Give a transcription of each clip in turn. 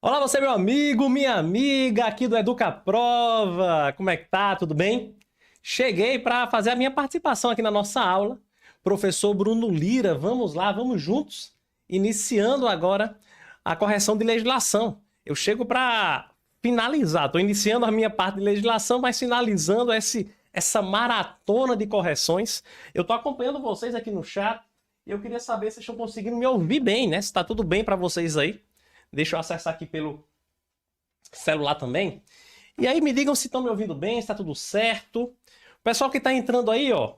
Olá, você, meu amigo, minha amiga, aqui do Educaprova. Como é que tá? Tudo bem? Cheguei para fazer a minha participação aqui na nossa aula. Professor Bruno Lira, vamos lá, vamos juntos. Iniciando agora a correção de legislação. Eu chego para finalizar, estou iniciando a minha parte de legislação, mas finalizando essa maratona de correções. Eu estou acompanhando vocês aqui no chat e eu queria saber se vocês estão conseguindo me ouvir bem, né? Se está tudo bem para vocês aí. Deixa eu acessar aqui pelo celular também. E aí me digam se estão me ouvindo bem, se está tudo certo. O pessoal que está entrando aí, ó.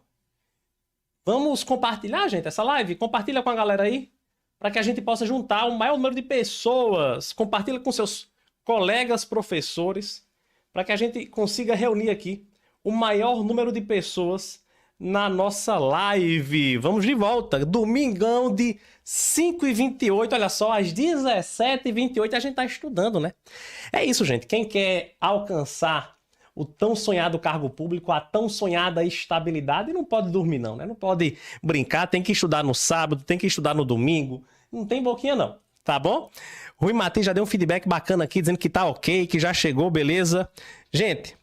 Vamos compartilhar, gente, essa live? Compartilha com a galera aí, para que a gente possa juntar o maior número de pessoas. Compartilha com seus colegas professores, para que a gente consiga reunir aqui o maior número de pessoas na nossa live. Vamos de volta. Domingão de 5h28, olha só, às 17h28 a gente tá estudando, né? É isso, gente. Quem quer alcançar o tão sonhado cargo público, a tão sonhada estabilidade, não pode dormir não, né? Não pode brincar, tem que estudar no sábado, tem que estudar no domingo. Não tem boquinha não, tá bom? Rui Matheus já deu um feedback bacana aqui, dizendo que tá ok, que já chegou, beleza? Gente,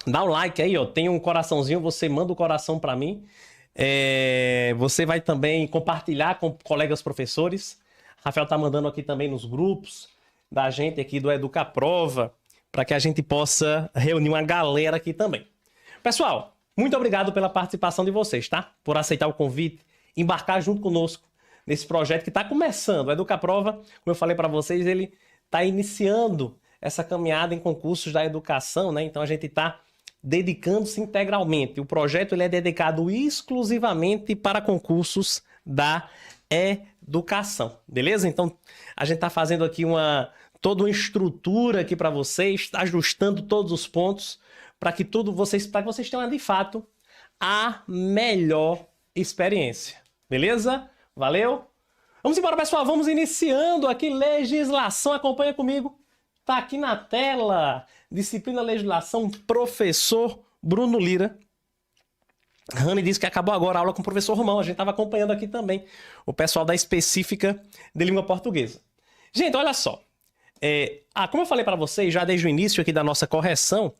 dá um like aí, ó. Tem um coraçãozinho, você manda o coração pra mim. Você vai também compartilhar com colegas professores. Rafael tá mandando aqui também nos grupos da gente aqui do Educaprova, para que a gente possa reunir uma galera aqui também. Pessoal, muito obrigado pela participação de vocês, tá? Por aceitar o convite, embarcar junto conosco nesse projeto que está começando. O Educaprova, como eu falei para vocês, ele está iniciando essa caminhada em concursos da educação, né? Então a gente está dedicando-se integralmente. O projeto ele é dedicado exclusivamente para concursos da educação, beleza? Então, a gente está fazendo aqui toda uma estrutura aqui para vocês, ajustando todos os pontos para que vocês tenham, de fato, a melhor experiência, beleza? Valeu? Vamos embora, pessoal, vamos iniciando aqui legislação, acompanha comigo. Tá aqui na tela, disciplina legislação, professor Bruno Lira. Rani disse que acabou agora a aula com o professor Romão. A gente estava acompanhando aqui também o pessoal da específica de língua portuguesa. Gente, olha só. Como eu falei para vocês já desde o início aqui da nossa correção,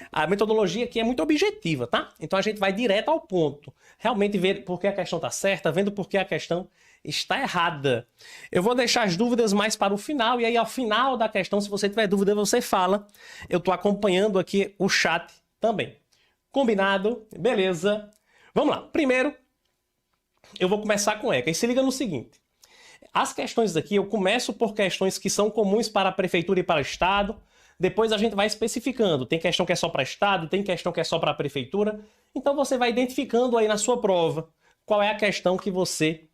a metodologia aqui é muito objetiva, tá? Então a gente vai direto ao ponto. Realmente ver por que a questão está certa, vendo por que a questão está errada. Eu vou deixar as dúvidas mais para o final, e aí ao final da questão, se você tiver dúvida, você fala. Eu estou acompanhando aqui o chat também. Combinado? Beleza. Vamos lá. Primeiro, eu vou começar com ECA. E se liga no seguinte. As questões aqui, eu começo por questões que são comuns para a prefeitura e para o estado. Depois a gente vai especificando. Tem questão que é só para estado, tem questão que é só para a prefeitura. Então você vai identificando aí na sua prova qual é a questão que você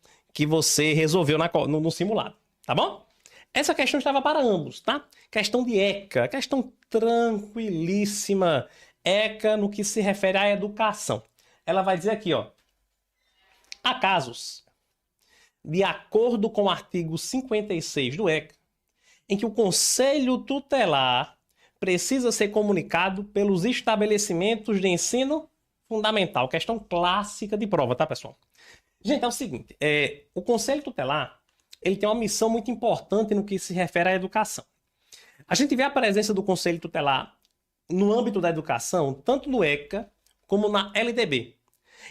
resolveu no simulado, tá bom? Essa questão estava para ambos, tá? Questão de ECA, questão tranquilíssima. ECA no que se refere à educação. Ela vai dizer aqui, ó. Há casos, de acordo com o artigo 56 do ECA, em que o Conselho Tutelar precisa ser comunicado pelos estabelecimentos de ensino fundamental. Questão clássica de prova, tá, pessoal? Gente, é o seguinte, o Conselho Tutelar, ele tem uma missão muito importante no que se refere à educação. A gente vê a presença do Conselho Tutelar no âmbito da educação, tanto no ECA como na LDB.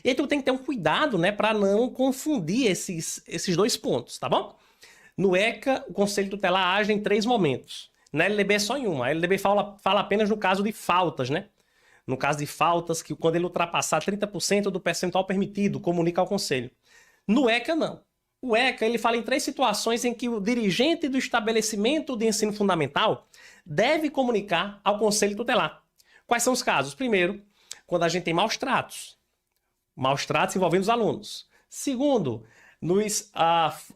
E aí tu tem que ter um cuidado, né, para não confundir esses dois pontos, tá bom? No ECA, o Conselho Tutelar age em 3 momentos. Na LDB é só em uma. A LDB fala apenas no caso de faltas, né? No caso de faltas, que quando ele ultrapassar 30% do percentual permitido, comunica ao Conselho. No ECA, não. O ECA, ele fala em 3 situações em que o dirigente do estabelecimento de ensino fundamental deve comunicar ao Conselho Tutelar. Quais são os casos? Primeiro, quando a gente tem maus tratos envolvendo os alunos. Segundo, nos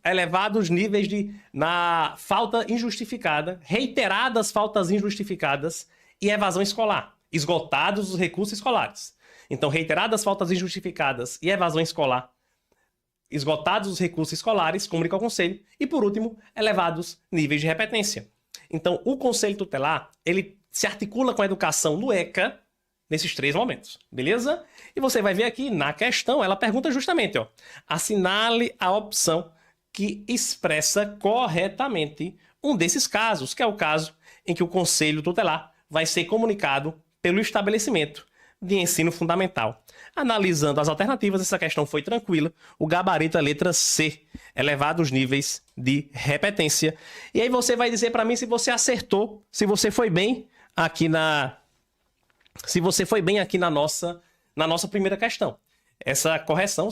elevados níveis na falta injustificada, reiteradas faltas injustificadas e evasão escolar, esgotados os recursos escolares. Então, reiteradas faltas injustificadas e evasão escolar, esgotados os recursos escolares, comunica ao Conselho. E, por último, elevados níveis de repetência. Então, o Conselho Tutelar, ele se articula com a educação no ECA nesses 3 momentos, beleza? E você vai ver aqui na questão, ela pergunta justamente, ó, assinale a opção que expressa corretamente um desses casos, que é o caso em que o Conselho Tutelar vai ser comunicado pelo estabelecimento de ensino fundamental. Analisando as alternativas, essa questão foi tranquila. O gabarito é letra C, elevado os níveis de repetência. E aí você vai dizer para mim se você acertou, se você foi bem aqui na nossa primeira questão. Essa correção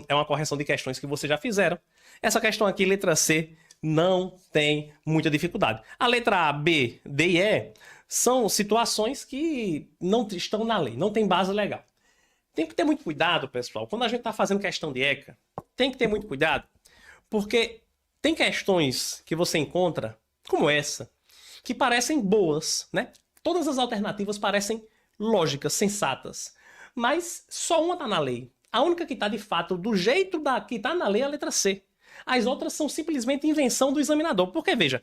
é uma correção de questões que vocês já fizeram. Essa questão aqui, letra C, não tem muita dificuldade. A letra A, B, D e E são situações que não estão na lei, não tem base legal. Tem que ter muito cuidado, pessoal. Quando a gente está fazendo questão de ECA, tem que ter muito cuidado, porque tem questões que você encontra, como essa, que parecem boas, né? Todas as alternativas parecem lógicas, sensatas, mas só uma está na lei. A única que está, de fato, do jeito que está na lei é a letra C. As outras são simplesmente invenção do examinador. Porque, veja,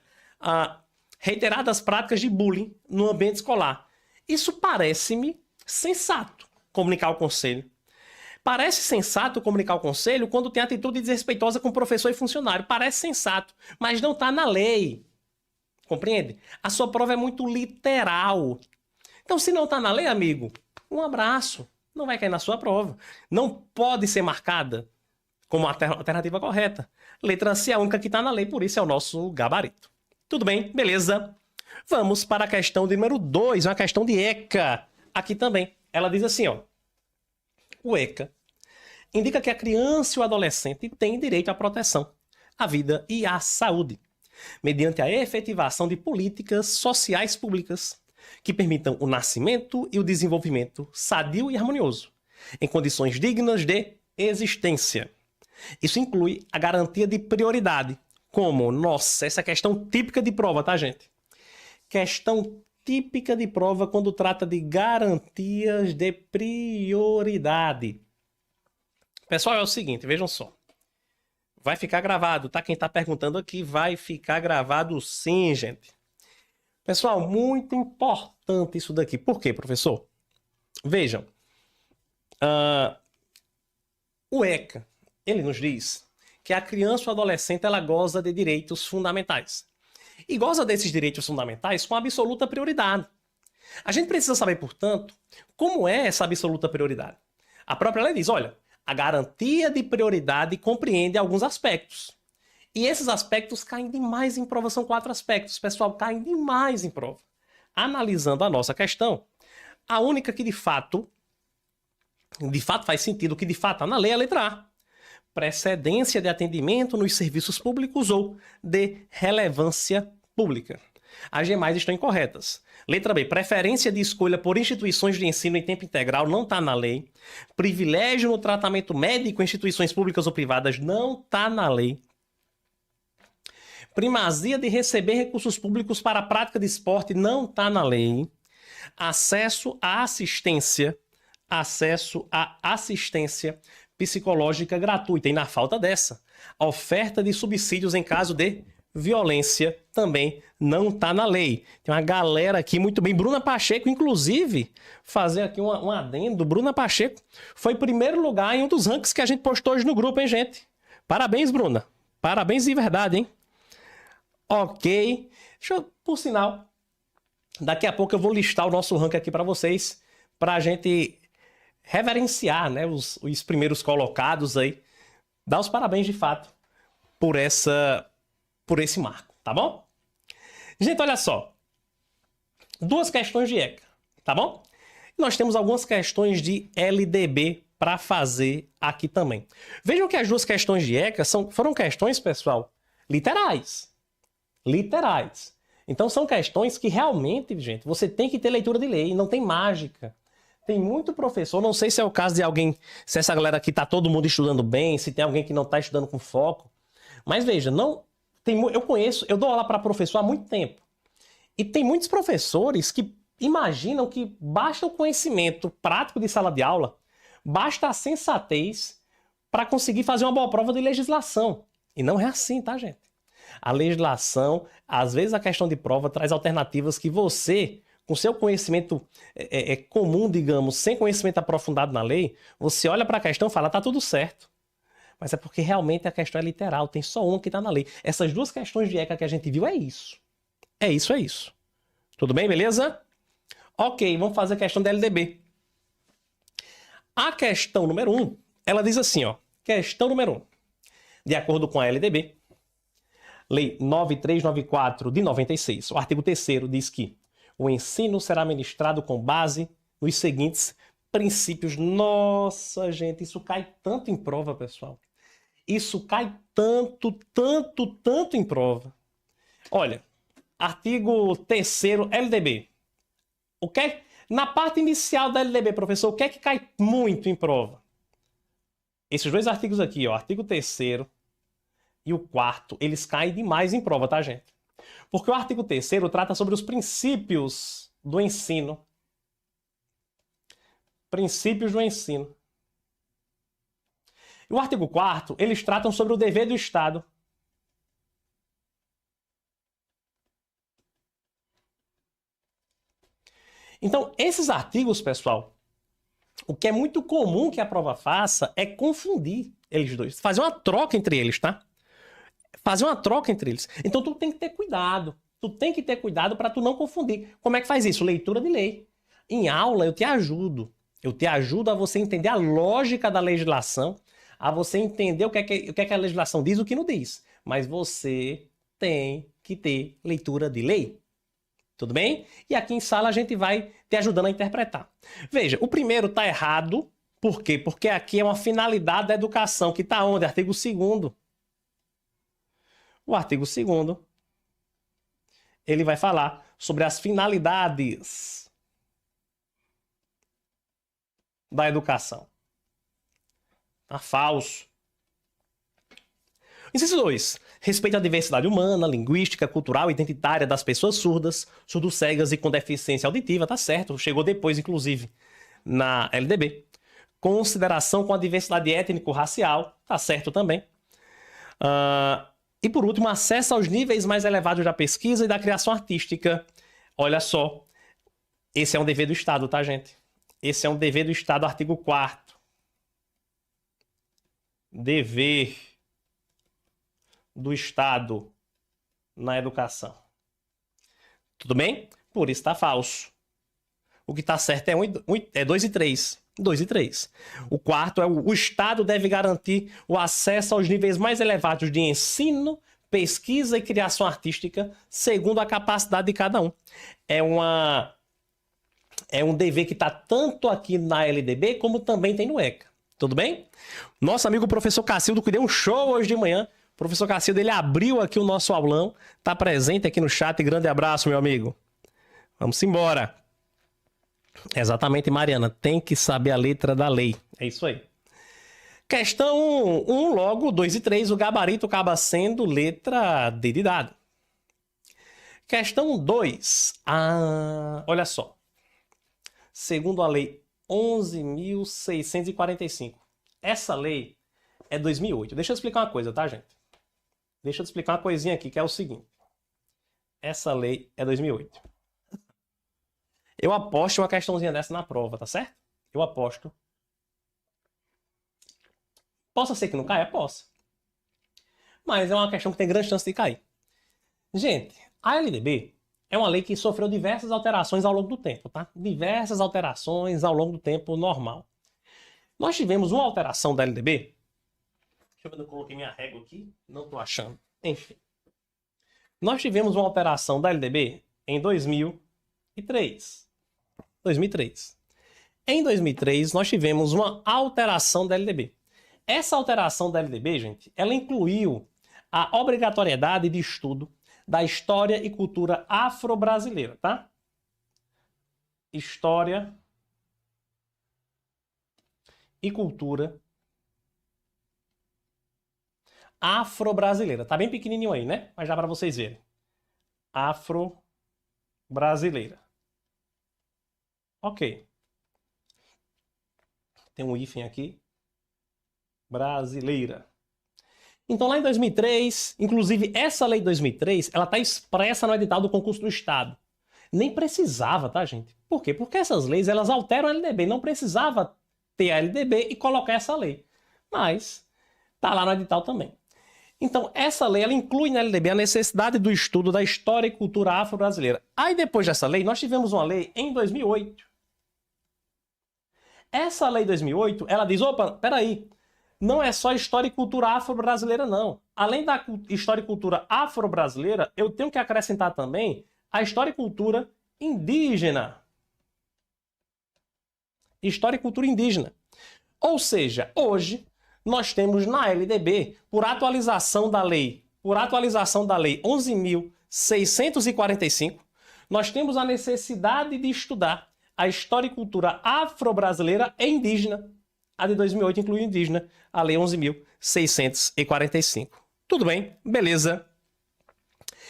reiteradas práticas de bullying no ambiente escolar. Isso parece-me sensato comunicar ao conselho. Parece sensato comunicar ao conselho quando tem atitude desrespeitosa com professor e funcionário. Parece sensato, mas não está na lei. Compreende? A sua prova é muito literal. Então, se não está na lei, amigo, um abraço. Não vai cair na sua prova. Não pode ser marcada como alternativa correta. Letra C é a única que está na lei, por isso é o nosso gabarito. Tudo bem? Beleza. Vamos para a questão número 2, uma questão de ECA. Aqui também. Ela diz assim, ó. O ECA indica que a criança e o adolescente têm direito à proteção, à vida e à saúde, mediante a efetivação de políticas sociais públicas que permitam o nascimento e o desenvolvimento sadio e harmonioso, em condições dignas de existência. Isso inclui a garantia de prioridade, como, nossa, essa é questão típica de prova, tá, gente? Questão típica de prova quando trata de garantias de prioridade. Pessoal, é o seguinte, vejam só. Vai ficar gravado, tá? Quem tá perguntando aqui vai ficar gravado sim, gente. Pessoal, muito importante isso daqui. Por quê, professor? Vejam. O ECA, ele nos diz que a criança ou adolescente ela goza de direitos fundamentais. E goza desses direitos fundamentais com absoluta prioridade. A gente precisa saber, portanto, como é essa absoluta prioridade. A própria lei diz, olha, a garantia de prioridade compreende alguns aspectos. E esses aspectos caem demais em prova, são 4 aspectos. Pessoal, caem demais em prova. Analisando a nossa questão, a única que de fato faz sentido, que de fato está na lei é a letra A. Precedência de atendimento nos serviços públicos ou de relevância pública. As demais estão incorretas. Letra B, preferência de escolha por instituições de ensino em tempo integral não está na lei. Privilégio no tratamento médico em instituições públicas ou privadas não está na lei. Primazia de receber recursos públicos para a prática de esporte não está na lei. Acesso à assistência psicológica gratuita. E na falta dessa, a oferta de subsídios em caso de violência também não está na lei. Tem uma galera aqui muito bem. Bruna Pacheco, inclusive, fazer aqui um adendo. Bruna Pacheco foi primeiro lugar em um dos rankings que a gente postou hoje no grupo, hein, gente? Parabéns, Bruna. Parabéns de verdade, hein? Ok. Por sinal, daqui a pouco eu vou listar o nosso ranking aqui para vocês, para a gente reverenciar, né, os primeiros colocados aí. Dar os parabéns, de fato, por esse marco, tá bom? Gente, olha só. 2 questões de ECA, tá bom? Nós temos algumas questões de LDB para fazer aqui também. Vejam que as 2 questões de ECA foram questões, pessoal, literais. Literais. Então são questões que realmente, gente, você tem que ter leitura de lei, não tem mágica. Tem muito professor, não sei se é o caso de alguém, se essa galera aqui tá todo mundo estudando bem, se tem alguém que não tá estudando com foco. Mas veja, eu dou aula para professor há muito tempo. E tem muitos professores que imaginam que basta o conhecimento prático de sala de aula, basta a sensatez para conseguir fazer uma boa prova de legislação. E não é assim, tá, gente? A legislação, às vezes a questão de prova traz alternativas que você, com seu conhecimento comum, digamos, sem conhecimento aprofundado na lei, você olha para a questão e fala, tá tudo certo. Mas é porque realmente a questão é literal, tem só uma que está na lei. Essas duas questões de ECA que a gente viu é isso. É isso, é isso. Tudo bem, beleza? Ok, vamos fazer a questão da LDB. A questão número 1, ela diz assim, ó. Questão número 1. De acordo com a LDB, Lei 9394 de 96, o artigo 3º diz que o ensino será ministrado com base nos seguintes princípios. Nossa, gente, isso cai tanto em prova, pessoal. Isso cai tanto, tanto, tanto em prova. Olha, artigo 3º LDB. O que é? Na parte inicial da LDB, professor, o que é que cai muito em prova? Esses dois artigos aqui, ó, artigo 3º e o 4º, eles caem demais em prova, tá, gente? Porque o artigo 3º trata sobre os princípios do ensino. Princípios do ensino. E o artigo 4º, eles tratam sobre o dever do Estado. Então, esses artigos, pessoal, o que é muito comum que a prova faça é confundir eles dois. Fazer uma troca entre eles, tá? Fazer uma troca entre eles. Então, tu tem que ter cuidado. Tu tem que ter cuidado para tu não confundir. Como é que faz isso? Leitura de lei. Em aula, eu te ajudo. Eu te ajudo a você entender a lógica da legislação, a você entender o que é que a legislação diz e o que não diz. Mas você tem que ter leitura de lei. Tudo bem? E aqui em sala a gente vai te ajudando a interpretar. Veja, o primeiro está errado. Por quê? Porque aqui é uma finalidade da educação, que está onde? Artigo 2º. O artigo 2º, ele vai falar sobre as finalidades da educação. Tá falso. Inciso 2. Respeito à diversidade humana, linguística, cultural e identitária das pessoas surdas, surdo-cegas e com deficiência auditiva, tá certo. Chegou depois, inclusive, na LDB. Consideração com a diversidade étnico-racial, tá certo também. E por último, acesso aos níveis mais elevados da pesquisa e da criação artística. Olha só, esse é um dever do Estado, tá, gente? Esse é um dever do Estado, artigo 4º. Dever do Estado na educação. Tudo bem? Por isso está falso. O que está certo é 2 e 3. 2 e 3. O 4º é o Estado deve garantir o acesso aos níveis mais elevados de ensino, pesquisa e criação artística, segundo a capacidade de cada um. É um dever que está tanto aqui na LDB como também tem no ECA. Tudo bem? Nosso amigo professor Cacildo, que deu um show hoje de manhã. O professor Cacildo, ele abriu aqui o nosso aulão. Está presente aqui no chat. Grande abraço, meu amigo. Vamos embora. Exatamente, Mariana. Tem que saber a letra da lei. É isso aí. Questão 1, logo, 2 e 3. O gabarito acaba sendo letra D de dado. Questão 2. Olha só. Segundo a lei 11.645. Essa lei é 2008. Deixa eu explicar uma coisa, tá, gente? Deixa eu te explicar uma coisinha aqui, que é o seguinte. Essa lei é 2008. Eu aposto uma questãozinha dessa na prova, tá certo? Eu aposto. Possa ser que não caia? Possa. Mas é uma questão que tem grande chance de cair. Gente, a LDB é uma lei que sofreu diversas alterações ao longo do tempo, tá? Diversas alterações ao longo do tempo normal. Nós tivemos uma alteração da LDB. Deixa eu ver se eu coloquei minha régua aqui. Não tô achando. Enfim. Nós tivemos uma alteração da LDB em 2003. 2003. Em 2003, nós tivemos uma alteração da LDB. Essa alteração da LDB, gente, ela incluiu a obrigatoriedade de estudo da história e cultura afro-brasileira, tá? História e cultura afro-brasileira. Tá bem pequenininho aí, né? Mas já para vocês verem. Afro-brasileira. Ok. Tem um hífen aqui. Brasileira. Então, lá em 2003, inclusive essa lei de 2003, ela está expressa no edital do concurso do Estado. Nem precisava, tá, gente? Por quê? Porque essas leis, elas alteram a LDB. Não precisava ter a LDB e colocar essa lei. Mas Tá lá no edital também. Então, essa lei, ela inclui na LDB a necessidade do estudo da história e cultura afro-brasileira. Aí, depois dessa lei, nós tivemos uma lei em 2008. Essa lei de 2008, ela diz, opa, peraí, não é só história e cultura afro-brasileira, não. Além da história e cultura afro-brasileira, eu tenho que acrescentar também a história e cultura indígena. História e cultura indígena. Ou seja, hoje nós temos na LDB, por atualização da lei 11.645, nós temos a necessidade de estudar a história e cultura afro-brasileira e indígena. A de 2008 inclui indígena, a lei 11.645. Tudo bem? Beleza.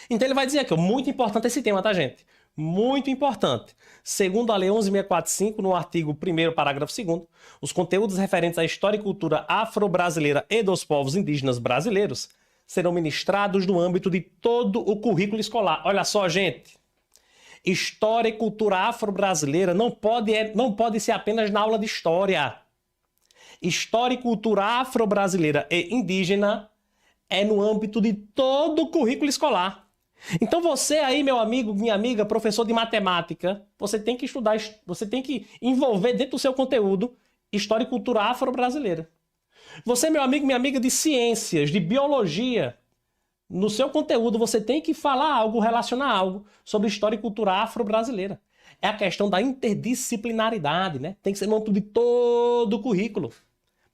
Então ele vai dizer aqui, muito importante esse tema, tá, gente? Muito importante. Segundo a lei 11.645, no artigo 1º, parágrafo 2º, os conteúdos referentes à história e cultura afro-brasileira e dos povos indígenas brasileiros serão ministrados no âmbito de todo o currículo escolar. Olha só, gente. História e cultura afro-brasileira não pode ser apenas na aula de história. História e cultura afro-brasileira e indígena é no âmbito de todo o currículo escolar. Então você aí, meu amigo, minha amiga, professor de matemática, você tem que estudar, você tem que envolver dentro do seu conteúdo história e cultura afro-brasileira. Você, meu amigo, minha amiga de ciências, de biologia, no seu conteúdo você tem que falar algo, relacionar algo sobre história e cultura afro-brasileira. É a questão da interdisciplinaridade, né? Tem que ser no âmbito de todo o currículo.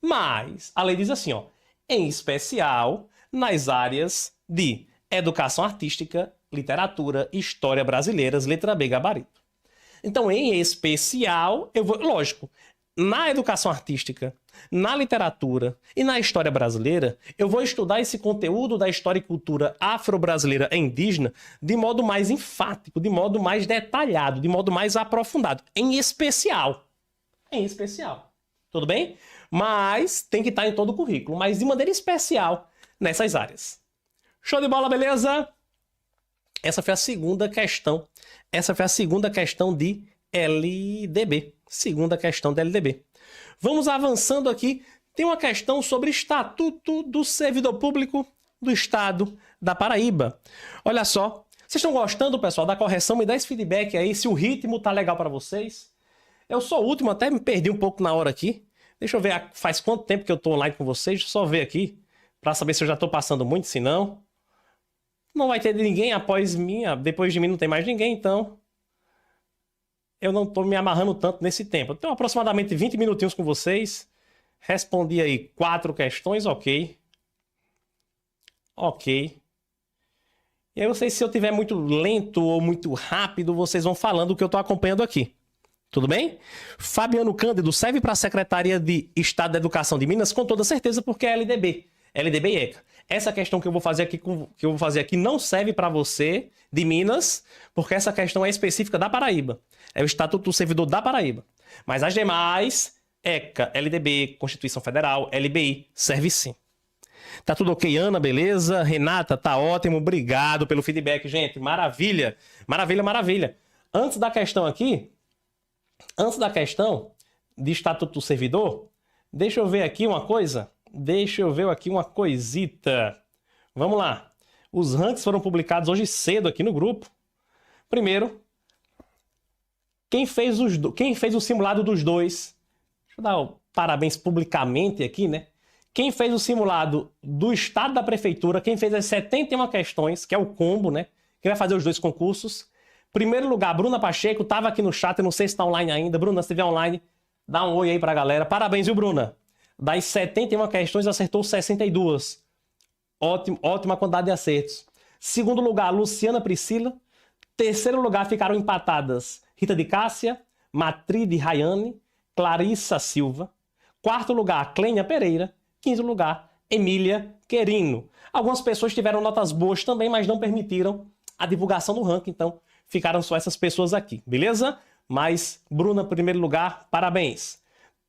Mas a lei diz assim, ó, em especial nas áreas de educação artística, literatura, história brasileiras, letra B, gabarito. Então, em especial, eu vou, lógico, na educação artística, na literatura e na história brasileira, eu vou estudar esse conteúdo da história e cultura afro-brasileira e indígena de modo mais enfático, de modo mais detalhado, de modo mais aprofundado. Em especial. Em especial. Tudo bem? Mas tem que estar em todo o currículo, mas de maneira especial nessas áreas. Show de bola, beleza? Essa foi a segunda questão. Essa foi a segunda questão de LDB. Segunda questão de LDB. Vamos avançando aqui. Tem uma questão sobre Estatuto do Servidor Público do Estado da Paraíba. Olha só. Vocês estão gostando, pessoal, da correção? Me dá esse feedback aí, se o ritmo tá legal para vocês. Eu sou o último, até me perdi um pouco na hora aqui. Deixa eu ver, faz quanto tempo que eu tô online com vocês. Deixa eu só ver aqui, para saber se eu já tô passando muito, se não. Não vai ter ninguém após mim, depois de mim não tem mais ninguém, então eu não tô me amarrando tanto nesse tempo. Eu tenho aproximadamente 20 minutinhos com vocês. Respondi aí 4 questões, ok. Ok. E aí eu sei se eu tiver muito lento ou muito rápido, vocês vão falando o que eu tô acompanhando aqui. Tudo bem? Fabiano Cândido, serve para a Secretaria de Estado da Educação de Minas? Com toda certeza, porque é LDB. LDB e ECA. Essa questão que eu vou fazer aqui, não serve para você de Minas, porque essa questão é específica da Paraíba. É o Estatuto do Servidor da Paraíba. Mas as demais, ECA, LDB, Constituição Federal, LBI, serve sim. Tá tudo ok, Ana? Beleza? Renata, tá ótimo. Obrigado pelo feedback, gente. Maravilha. Maravilha, maravilha. Antes da questão aqui, antes da questão de Estatuto do Servidor, deixa eu ver aqui uma coisa. Deixa eu ver aqui uma coisita. Vamos lá. Os rankings foram publicados hoje cedo aqui no grupo. Primeiro, quem fez o simulado dos dois? Deixa eu dar o parabéns publicamente aqui, né? Quem fez o simulado do Estado da Prefeitura, quem fez as 71 questões, que é o combo, né? Quem vai fazer os dois concursos. Primeiro lugar, Bruna Pacheco, estava aqui no chat, eu não sei se está online ainda. Bruna, se estiver online, dá um oi aí pra galera. Parabéns, viu, Bruna? Das 71 questões, acertou 62. Ótima quantidade de acertos. Segundo lugar, Luciana Priscila. Terceiro lugar, ficaram empatadas Rita de Cássia, Matride Rayane, Clarissa Silva. Quarto lugar, Clênia Pereira. Quinto lugar, Emília Querino. Algumas pessoas tiveram notas boas também, mas não permitiram a divulgação do ranking, então ficaram só essas pessoas aqui, beleza? Mas, Bruna, primeiro lugar, parabéns.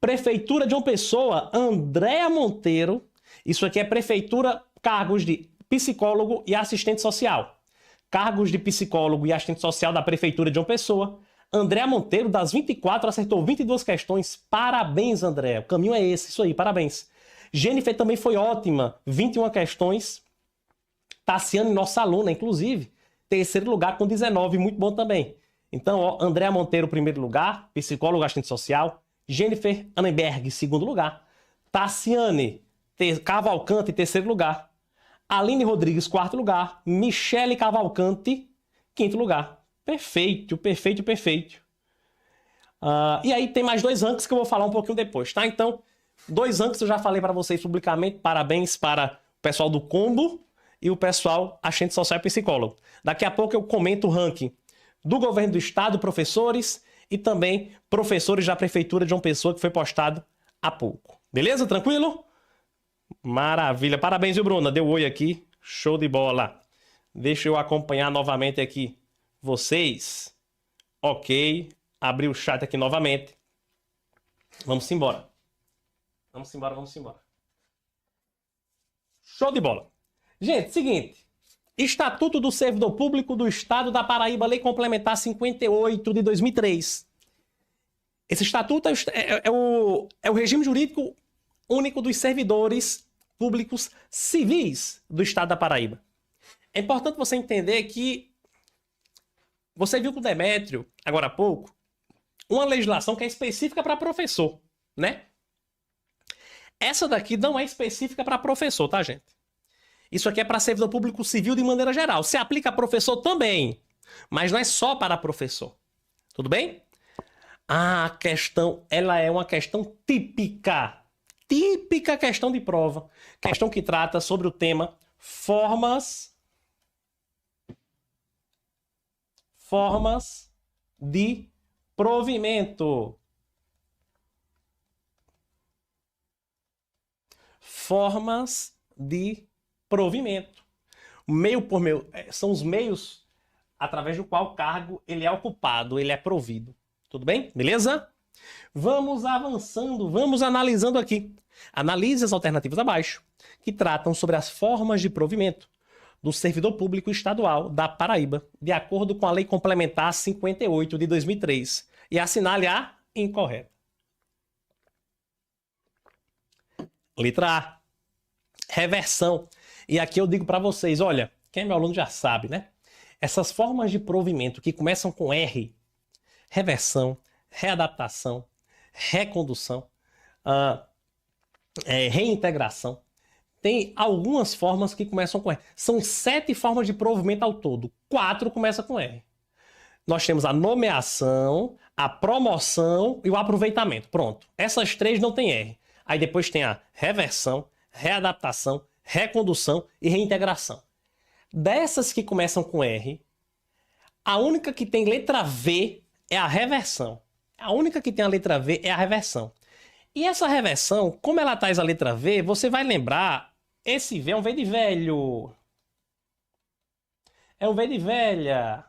Prefeitura de João Pessoa, Andréa Monteiro. Isso aqui é prefeitura, cargos de psicólogo e assistente social. Cargos de psicólogo e assistente social da prefeitura de João Pessoa. Andréa Monteiro, das 24, acertou 22 questões. Parabéns, Andréa. O caminho é esse, isso aí, parabéns. Jennifer também foi ótima, 21 questões. Tassiane, nossa aluna, inclusive, terceiro lugar com 19, muito bom também. Então, ó, Andréa Monteiro, primeiro lugar, psicóloga, assistente social. Jennifer Annenberg, segundo lugar. Tassiane Cavalcante, terceiro lugar. Aline Rodrigues, quarto lugar. Michele Cavalcante, quinto lugar. Perfeito, perfeito, perfeito. E aí tem mais 2 rankings que eu vou falar um pouquinho depois, tá? Então, 2 rankings eu já falei para vocês publicamente. Parabéns para o pessoal do Combo e o pessoal assistente social e psicólogo. Daqui a pouco eu comento o ranking do governo do estado, professores e também professores da prefeitura de João Pessoa, que foi postado há pouco. Beleza? Tranquilo? Maravilha. Parabéns, viu, Bruna? Deu oi aqui. Show de bola. Deixa eu acompanhar novamente aqui vocês. Ok. Abri o chat aqui novamente. Vamos embora. Vamos embora, vamos embora. Show de bola. Gente, seguinte. Estatuto do Servidor Público do Estado da Paraíba, Lei Complementar 58 de 2003. Esse estatuto é o regime jurídico único dos servidores públicos civis do Estado da Paraíba. É importante você entender que você viu com o Demétrio, agora há pouco, uma legislação que é específica para professor, né? Essa daqui não é específica para professor, tá, gente? Isso aqui é para servidor público civil de maneira geral. Se aplica a professor também, mas não é só para professor. Tudo bem? A questão, ela é uma questão típica. Típica questão de prova. Questão que trata sobre o tema formas de provimento. Formas de provimento. Meio por meio, são os meios através do qual o cargo ele é ocupado, ele é provido. Tudo bem? Beleza? Vamos avançando, vamos analisando aqui. Analise as alternativas abaixo, que tratam sobre as formas de provimento do servidor público estadual da Paraíba, de acordo com a Lei Complementar 58 de 2003. E assinale a incorreta. Letra A. Reversão. E aqui eu digo para vocês, olha, quem é meu aluno já sabe, né? Essas formas de provimento que começam com R, reversão, readaptação, recondução, reintegração, tem algumas formas que começam com R. São 7 formas de provimento ao todo. 4 começam com R. Nós temos a nomeação, a promoção e o aproveitamento. Pronto. Essas 3 não tem R. Aí depois tem a reversão, readaptação, recondução e reintegração. Dessas que começam com R, a única que tem letra V é a reversão. A única que tem a letra V é a reversão. E essa reversão, como ela traz a letra V, você vai lembrar, esse V é um V de velho. É um V de velha.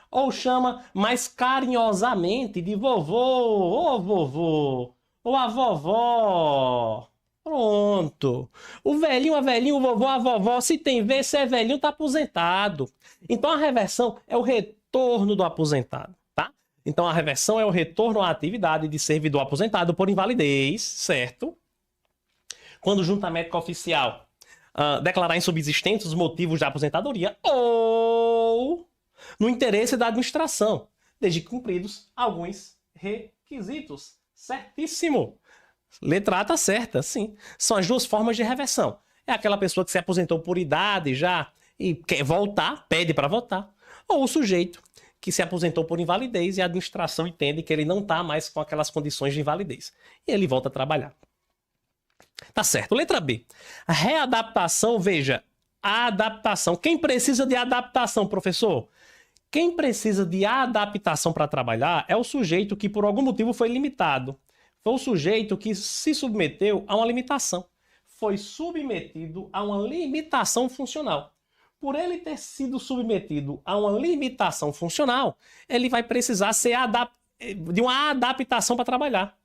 Ou chama mais carinhosamente de vovô, ô vovô, ou a vovó. Pronto. O velhinho, a velhinha, o vovô, a vovó, se tem V, se é velhinho, tá aposentado. Então a reversão é o retorno do aposentado, tá? Então a reversão é o retorno à atividade de servidor aposentado por invalidez, certo? Quando junta médico oficial declarar insubsistentes os motivos da aposentadoria ou no interesse da administração, desde que cumpridos alguns requisitos. Certíssimo. Letra A tá certa, sim. São as 2 formas de reversão. É aquela pessoa que se aposentou por idade já e quer voltar, pede para voltar. Ou o sujeito que se aposentou por invalidez e a administração entende que ele não está mais com aquelas condições de invalidez. E ele volta a trabalhar. Tá certo. Letra B. Readaptação, veja, a adaptação. Quem precisa de adaptação, professor? Quem precisa de adaptação para trabalhar é o sujeito que por algum motivo foi limitado. Foi o sujeito que se submeteu a uma limitação. Foi submetido a uma limitação funcional. Por ele ter sido submetido a uma limitação funcional, ele vai precisar de uma adaptação para trabalhar.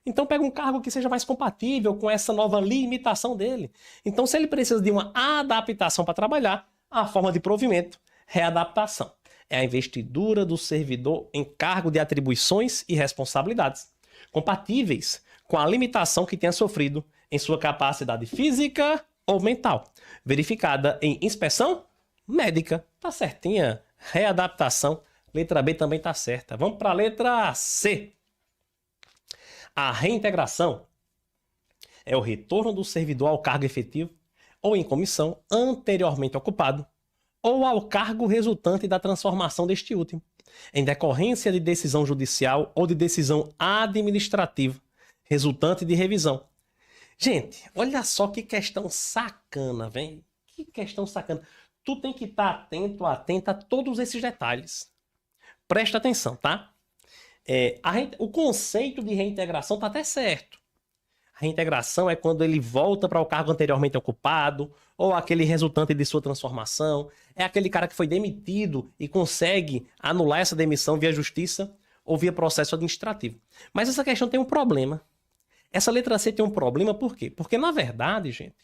Então pega um cargo que seja mais compatível com essa nova limitação dele. Então se ele precisa de uma adaptação para trabalhar, a forma de provimento, readaptação. É a investidura do servidor em cargo de atribuições e responsabilidades compatíveis com a limitação que tenha sofrido em sua capacidade física ou mental, verificada em inspeção médica. Tá certinha. Readaptação. Letra B também tá certa. Vamos para a letra C. A reintegração é o retorno do servidor ao cargo efetivo ou em comissão anteriormente ocupado ou ao cargo resultante da transformação deste último, em decorrência de decisão judicial ou de decisão administrativa resultante de revisão. Gente, olha só que questão sacana, vem. Que questão sacana. Tu tem que estar atento, atenta a todos esses detalhes. Presta atenção, tá? O conceito de reintegração tá até certo. A reintegração é quando ele volta para o cargo anteriormente ocupado ou aquele resultante de sua transformação. É aquele cara que foi demitido e consegue anular essa demissão via justiça ou via processo administrativo. Mas essa questão tem um problema. Essa letra C tem um problema por quê? Porque, na verdade, gente,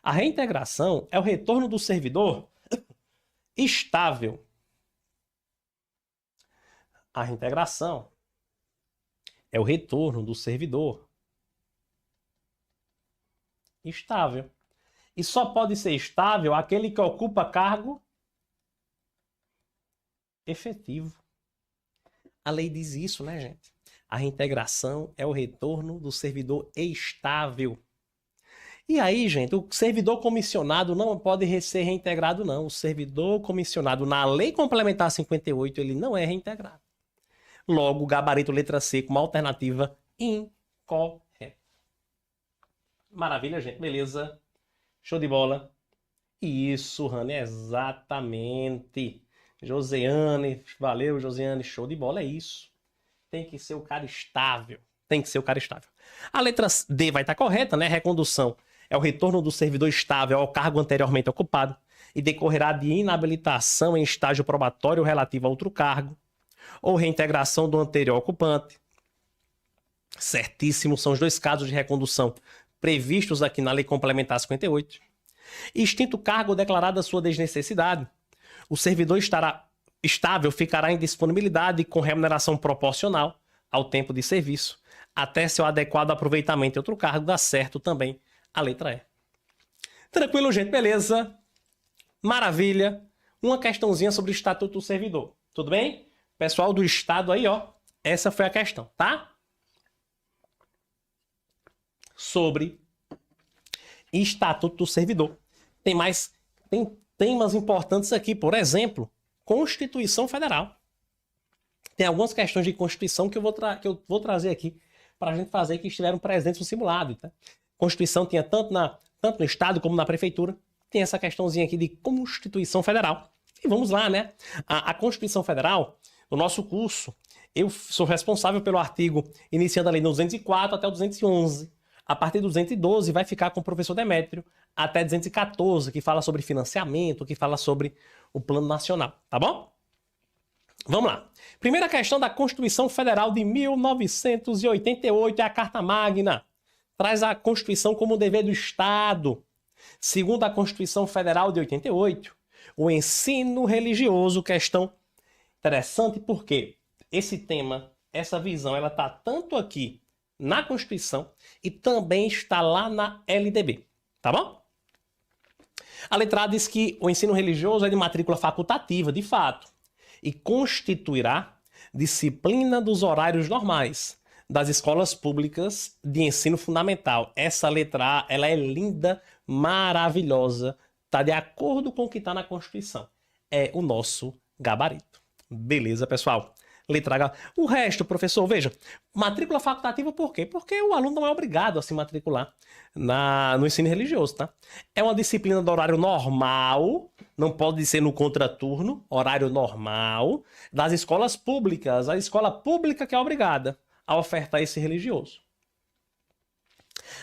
a reintegração é o retorno do servidor estável. A reintegração é o retorno do servidor estável. E só pode ser estável aquele que ocupa cargo efetivo. A lei diz isso, né, gente? A reintegração é o retorno do servidor estável. E aí, gente, o servidor comissionado não pode ser reintegrado, não. O servidor comissionado na Lei Complementar 58, ele não é reintegrado. Logo, gabarito letra C como alternativa incorreta. Maravilha, gente. Beleza. Show de bola. Isso, Rani, exatamente. Josiane, valeu, Josiane. Show de bola, é isso. Tem que ser o cara estável. Tem que ser o cara estável. A letra D vai estar correta, né? Recondução é o retorno do servidor estável ao cargo anteriormente ocupado e decorrerá de inabilitação em estágio probatório relativo a outro cargo ou reintegração do anterior ocupante. Certíssimo, são os dois casos de recondução previstos aqui na Lei Complementar 58. Extinto o cargo declarada sua desnecessidade, o servidor estável ficará em disponibilidade com remuneração proporcional ao tempo de serviço, até seu adequado aproveitamento em outro cargo. Dá certo também a letra E. Tranquilo, gente? Beleza? Maravilha. Uma questãozinha sobre o Estatuto do Servidor. Tudo bem? Pessoal do Estado aí, ó. Essa foi a questão, tá? Sobre Estatuto do Servidor. Tem temas importantes aqui, por exemplo, Constituição Federal. Tem algumas questões de Constituição que eu vou trazer aqui para a gente fazer que estiveram presentes no simulado. Tá? Constituição tinha tanto no Estado como na Prefeitura. Tem essa questãozinha aqui de Constituição Federal. E vamos lá, né? A Constituição Federal, no nosso curso, eu sou responsável pelo artigo iniciando a lei no 204 até o 211. A partir do 212 vai ficar com o professor Demétrio até 214, que fala sobre financiamento, que fala sobre o Plano Nacional, tá bom? Vamos lá. Primeira questão da Constituição Federal de 1988 é a Carta Magna. Traz a Constituição como dever do Estado. Segundo a Constituição Federal de 88, o ensino religioso, questão interessante porque esse tema, essa visão, ela está tanto aqui na Constituição e também está lá na LDB, tá bom? A letra A diz que o ensino religioso é de matrícula facultativa, de fato, e constituirá disciplina dos horários normais das escolas públicas de ensino fundamental. Essa letra A, ela é linda, maravilhosa, tá de acordo com o que está na Constituição. É o nosso gabarito. Beleza, pessoal? Letra H. O resto, professor, veja, matrícula facultativa por quê? Porque o aluno não é obrigado a se matricular no ensino religioso, tá? É uma disciplina do horário normal, não pode ser no contraturno, horário normal, das escolas públicas. A escola pública que é obrigada a ofertar esse religioso.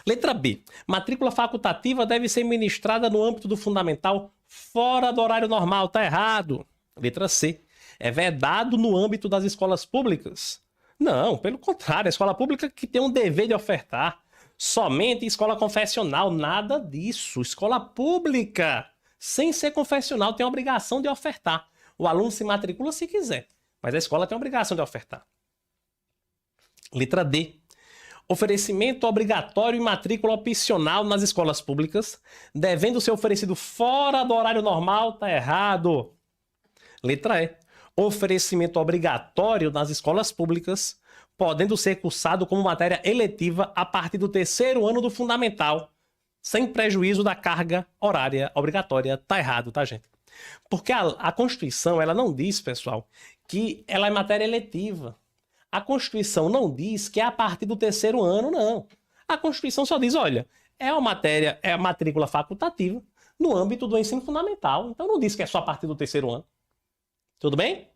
Letra B. Matrícula facultativa deve ser ministrada no âmbito do fundamental fora do horário normal. Tá errado. Letra C. É vedado no âmbito das escolas públicas? Não, pelo contrário, a escola pública que tem um dever de ofertar. Somente escola confessional, nada disso. Escola pública, sem ser confessional, tem a obrigação de ofertar. O aluno se matricula se quiser, mas a escola tem a obrigação de ofertar. Letra D. Oferecimento obrigatório e matrícula opcional nas escolas públicas, devendo ser oferecido fora do horário normal, tá errado. Letra E. Oferecimento obrigatório nas escolas públicas, podendo ser cursado como matéria eletiva a partir do terceiro ano do fundamental, sem prejuízo da carga horária obrigatória. Tá errado, tá, gente? Porque a Constituição, ela não diz, pessoal, que ela é matéria eletiva. A Constituição não diz que é a partir do terceiro ano, não. A Constituição só diz, olha, é uma matéria, é a matrícula facultativa no âmbito do ensino fundamental. Então não diz que é só a partir do terceiro ano. Tudo bem?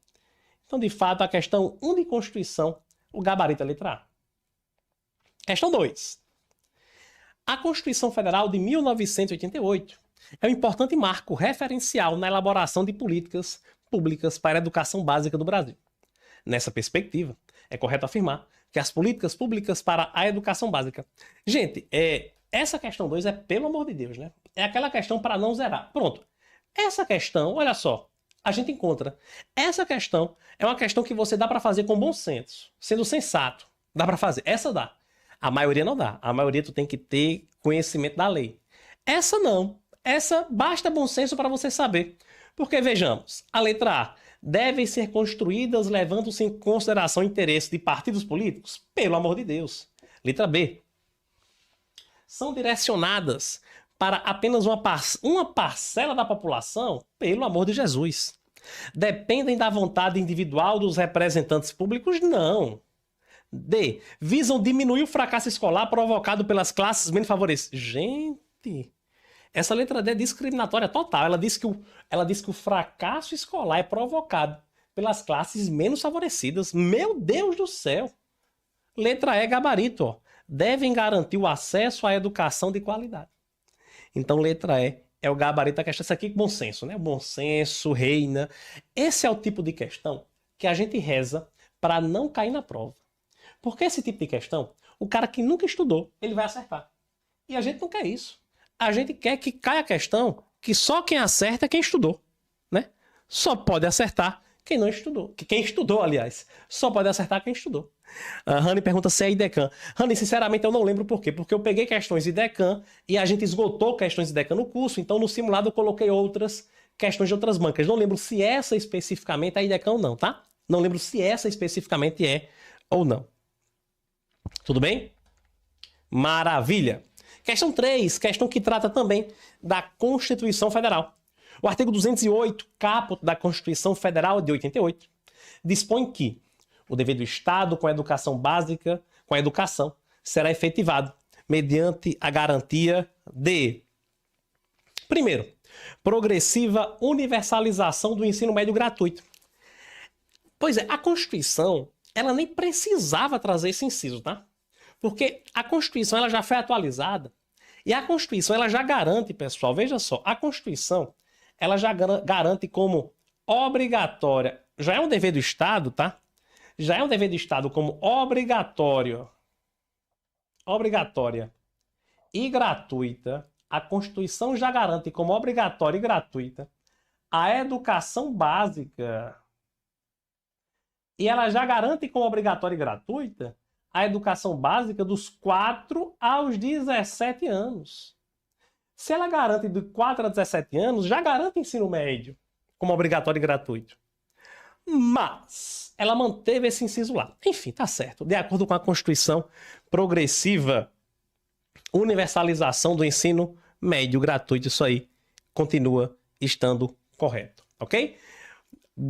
Então, de fato, a questão 1 de Constituição, o gabarito é a letra A. Questão 2. A Constituição Federal de 1988 é um importante marco referencial na elaboração de políticas públicas para a educação básica do Brasil. Nessa perspectiva, é correto afirmar que as políticas públicas para a educação básica... Gente, essa questão 2 é, pelo amor de Deus, né? É aquela questão para não zerar. Pronto. Essa questão, olha só, a gente encontra. Essa questão é uma questão que você dá para fazer com bom senso, sendo sensato. Dá para fazer. Essa dá. A maioria não dá. A maioria tu tem que ter conhecimento da lei. Essa não. Essa basta bom senso para você saber. Porque, vejamos, a letra A. Devem ser construídas levando-se em consideração o interesse de partidos políticos? Pelo amor de Deus. Letra B. São direcionadas para apenas uma parcela da população? Pelo amor de Jesus. Dependem da vontade individual dos representantes públicos? Não. D. Visam diminuir o fracasso escolar provocado pelas classes menos favorecidas? Gente, essa letra D é discriminatória total. Ela diz que o fracasso escolar é provocado pelas classes menos favorecidas. Meu Deus do céu! Letra E, gabarito. Ó. Devem garantir o acesso à educação de qualidade. Então, letra E é o gabarito da questão. Isso aqui é bom senso, né? O bom senso reina. Esse é o tipo de questão que a gente reza para não cair na prova. Porque esse tipo de questão, o cara que nunca estudou, ele vai acertar. E a gente não quer isso. A gente quer que caia a questão que só quem acerta é quem estudou, né? Só pode acertar quem não estudou. Quem estudou, aliás. Só pode acertar quem estudou. A Rani pergunta se é IDECAN. Rani, sinceramente, eu não lembro por quê. Porque eu peguei questões IDECAN e a gente esgotou questões IDECAN no curso, então no simulado eu coloquei outras questões de outras bancas. Não lembro se essa especificamente é IDECAN ou não, tá? Não lembro se essa especificamente é ou não. Tudo bem? Maravilha! Questão 3, questão que trata também da Constituição Federal. O artigo 208, caput da Constituição Federal de 88, dispõe que o dever do Estado com a educação básica, com a educação, será efetivado mediante a garantia de... Primeiro, progressiva universalização do ensino médio gratuito. Pois é, a Constituição, ela nem precisava trazer esse inciso, tá? Porque a Constituição ela já foi atualizada e a Constituição ela já garante, pessoal, veja só, a Constituição ela já garante como obrigatória, já é um dever do Estado, tá? Já é um dever do Estado como obrigatória e gratuita. A Constituição já garante como obrigatória e gratuita a educação básica. E ela já garante como obrigatória e gratuita a educação básica dos 4 aos 17 anos. Se ela garante de 4 a 17 anos, já garante ensino médio como obrigatório e gratuito. Mas ela manteve esse inciso lá. Enfim, tá certo. De acordo com a Constituição, progressiva universalização do ensino médio gratuito, isso aí continua estando correto, ok?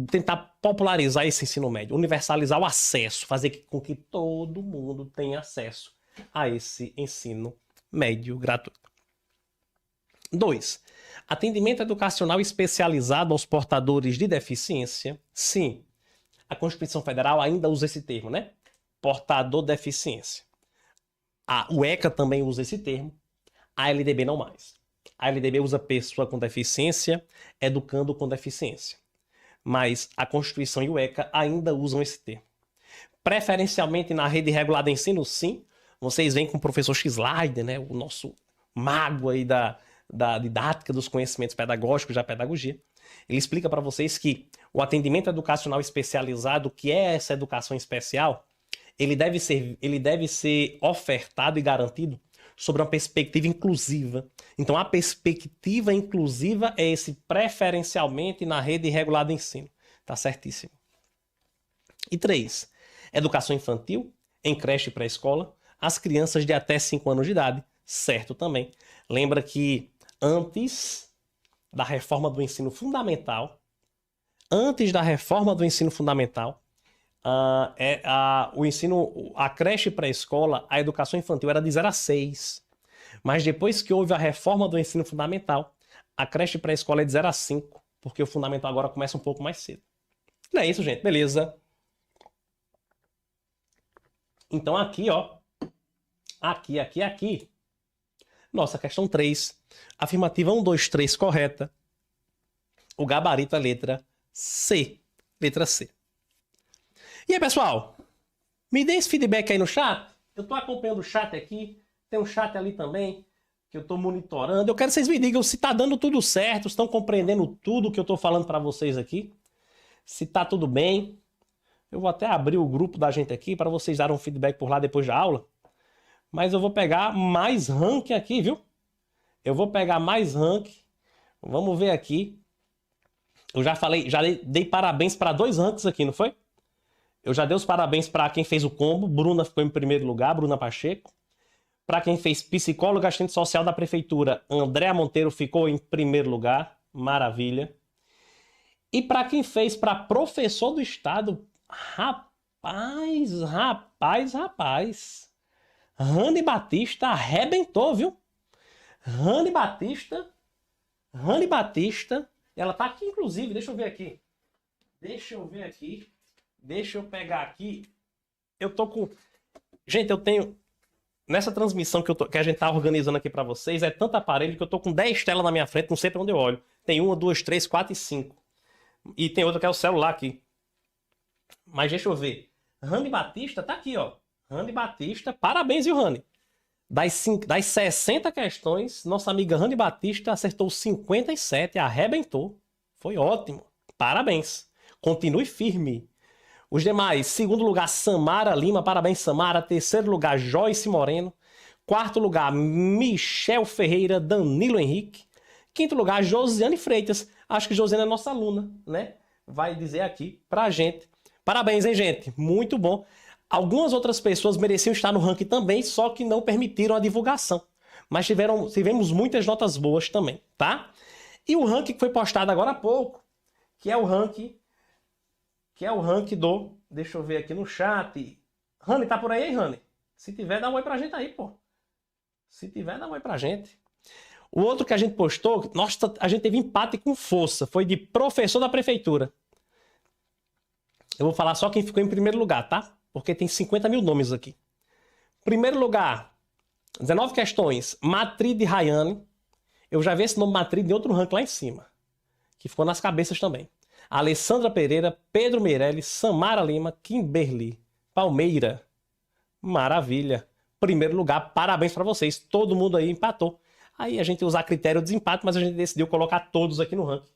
Tentar popularizar esse ensino médio, universalizar o acesso, fazer com que todo mundo tenha acesso a esse ensino médio gratuito. 2. Atendimento educacional especializado aos portadores de deficiência. Sim, a Constituição Federal ainda usa esse termo, né? Portador de deficiência. O ECA também usa esse termo, a LDB não mais. A LDB usa pessoa com deficiência, educando com deficiência. Mas a Constituição e o ECA ainda usam esse termo. Preferencialmente na rede regular de ensino, sim. Vocês veem com o professor Schleider, né, o nosso mago aí da didática dos conhecimentos pedagógicos, da pedagogia. Ele explica para vocês que o atendimento educacional especializado, que é essa educação especial, ele deve ser ofertado e garantido sobre uma perspectiva inclusiva. Então, a perspectiva inclusiva é esse preferencialmente na rede regular de ensino. Tá certíssimo. E 3. Educação infantil, em creche e pré-escola, as crianças de até 5 anos de idade, certo também. Lembra que antes da reforma do ensino fundamental, a creche e pré-escola, a educação infantil era de 0 a 6. Mas depois que houve a reforma do ensino fundamental, a creche e pré-escola é de 0 a 5, porque o fundamental agora começa um pouco mais cedo. Não é isso, gente? Beleza. Então aqui, ó. Aqui. Nossa, questão 3. Afirmativa 1, 2, 3, correta. O gabarito é letra C. Letra C. E aí, pessoal? Me dê esse feedback aí no chat. Eu tô acompanhando o chat aqui. Tem um chat ali também, que eu tô monitorando. Eu quero que vocês me digam se tá dando tudo certo, estão compreendendo tudo que eu tô falando para vocês aqui. Se tá tudo bem. Eu vou até abrir o grupo da gente aqui para vocês darem um feedback por lá depois da aula. Mas eu vou pegar mais ranking aqui, viu? Eu vou pegar mais ranking. Vamos ver aqui. Eu já dei parabéns para 2 rankings aqui, não foi? Eu já dei os parabéns para quem fez o combo. Bruna ficou em primeiro lugar, Bruna Pacheco. Para quem fez psicóloga assistente social da prefeitura, Andréa Monteiro ficou em primeiro lugar. Maravilha. E para quem fez para professor do estado, rapaz. Rani Batista arrebentou, viu? Rani Batista. Ela tá aqui, inclusive. Deixa eu ver aqui. Deixa eu pegar aqui. Eu tô com... Gente, eu tenho... Nessa transmissão que a gente tá organizando aqui pra vocês, é tanto aparelho que eu tô com 10 telas na minha frente, não sei pra onde eu olho. Tem 1, 2, 3, 4 e 5. E tem outra que é o celular aqui. Mas deixa eu ver. Rani Batista tá aqui, ó. Rani Batista, parabéns, viu, Rani? Das 60 questões, nossa amiga Rani Batista acertou 57, arrebentou. Foi ótimo. Parabéns. Continue firme. Os demais, segundo lugar, Samara Lima. Parabéns, Samara. Terceiro lugar, Joyce Moreno. Quarto lugar, Michel Ferreira, Danilo Henrique. Quinto lugar, Josiane Freitas. Acho que Josiane é nossa aluna, né? Vai dizer aqui pra gente. Parabéns, hein, gente? Muito bom. Algumas outras pessoas mereciam estar no ranking também, só que não permitiram a divulgação. Mas tivemos muitas notas boas também, tá? E o ranking que foi postado agora há pouco, que é o ranking do... Deixa eu ver aqui no chat. Rani, tá por aí, hein, Rani? Se tiver, dá um oi pra gente aí, pô. Se tiver, dá um oi pra gente. O outro que a gente postou, nossa, a gente teve empate com força. Foi de professor da prefeitura. Eu vou falar só quem ficou em primeiro lugar, tá? Porque tem 50 mil nomes aqui. Primeiro lugar, 19 questões, Matride Rayane. Eu já vi esse nome Matride em outro ranking lá em cima. Que ficou nas cabeças também. Alessandra Pereira, Pedro Meirelles, Samara Lima, Kimberly Palmeira. Maravilha. Primeiro lugar, parabéns para vocês. Todo mundo aí empatou. Aí a gente usa critério de desempate, mas a gente decidiu colocar todos aqui no ranking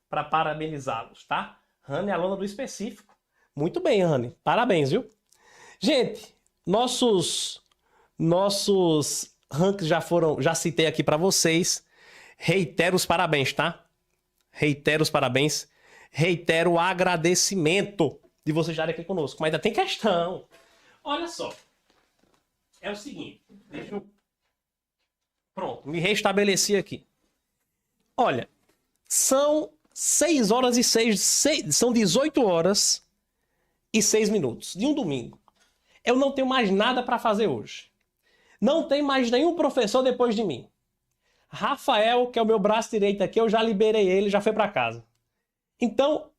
para parabenizá-los, tá? Rani é aluna do específico. Muito bem, Rani. Parabéns, viu? Gente, nossos rankings já citei aqui para vocês. Reitero os parabéns, tá? Reitero os parabéns. Reitero o agradecimento de vocês estarem aqui conosco. Mas ainda tem questão. Olha só. É o seguinte. Deixa eu... Pronto, me restabeleci aqui. Olha, são 6 horas e 6... São 18 horas e 6 minutos de um domingo. Eu não tenho mais nada para fazer hoje. Não tem mais nenhum professor depois de mim. Rafael, que é o meu braço direito aqui, eu já liberei ele, já foi para casa. Então,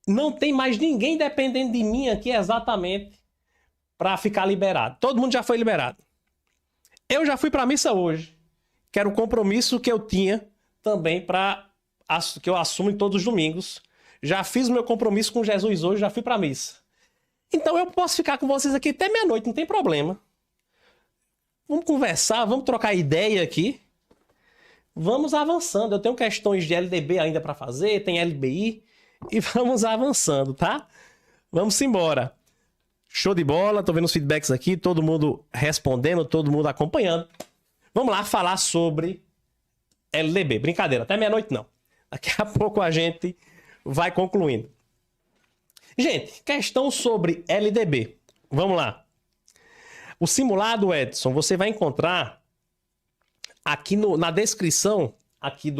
não tem mais ninguém dependendo de mim aqui exatamente para ficar liberado. Todo mundo já foi liberado. Eu já fui para a missa hoje, que era o compromisso que eu tinha também que eu assumo em todos os domingos. Já fiz o meu compromisso com Jesus hoje, já fui para a missa. Então eu posso ficar com vocês aqui até meia-noite, não tem problema. Vamos conversar, vamos trocar ideia aqui. Vamos avançando. Eu tenho questões de LDB ainda para fazer, tem LBI. E vamos avançando, tá? Vamos embora. Show de bola, tô vendo os feedbacks aqui, todo mundo respondendo, todo mundo acompanhando. Vamos lá falar sobre LDB. Brincadeira, até meia-noite não. Daqui a pouco a gente vai concluindo. Gente, questão sobre LDB. Vamos lá. O simulado, Edson, você vai encontrar aqui na descrição aqui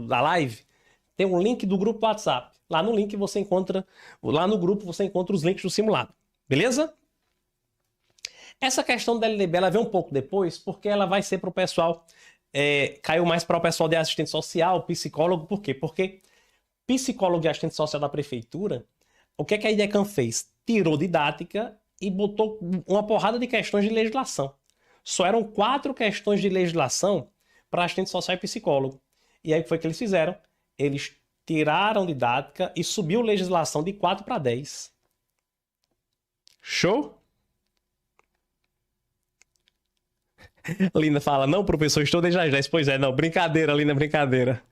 da live, tem um link do grupo WhatsApp. Lá no link você encontra, lá no grupo você encontra os links do simulado. Beleza? Essa questão da LDB, ela vem um pouco depois, porque ela vai ser para o pessoal, caiu mais para o pessoal de assistente social, psicólogo, por quê? Porque psicólogo e assistente social da prefeitura, o que a IDECAM fez? Tirou didática e botou uma porrada de questões de legislação. Só eram 4 questões de legislação para assistente social e psicólogo. E aí o que foi que eles fizeram? Eles tiraram didática e subiu legislação de 4 para 10. Show? Linda fala, não, professor, estou desde as 10. Pois é, não, brincadeira, Linda, brincadeira.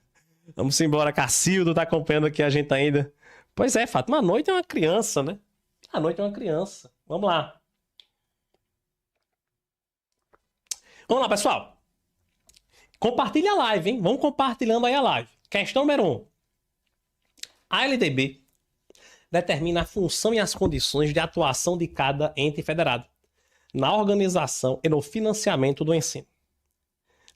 Vamos embora, Cacildo tá acompanhando aqui a gente ainda. Pois é, Fátima, a noite é uma criança, né? A noite é uma criança. Vamos lá. Vamos lá, pessoal. Compartilha a live, hein? Vamos compartilhando aí a live. Questão número 1. A LDB determina a função e as condições de atuação de cada ente federado na organização e no financiamento do ensino.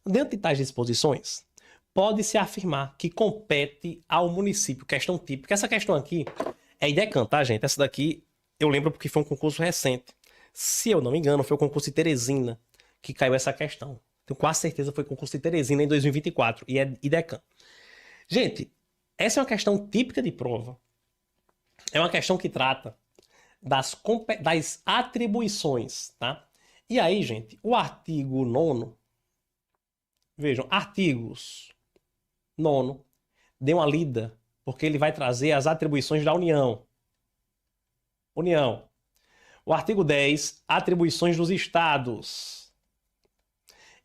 Dentro de tais disposições, pode-se afirmar que compete ao município. Questão típica. Essa questão aqui é IDECAM, tá, gente? Essa daqui eu lembro porque foi um concurso recente. Se eu não me engano, foi o concurso de Teresina que caiu essa questão. Tenho quase certeza que foi o concurso de Teresina em 2024 e é IDECAM. Gente, essa é uma questão típica de prova. É uma questão que trata das atribuições, tá? E aí, gente, o artigo 9º, vejam, artigos 9º, dê uma lida, porque ele vai trazer as atribuições da União. União. O artigo 10, atribuições dos estados.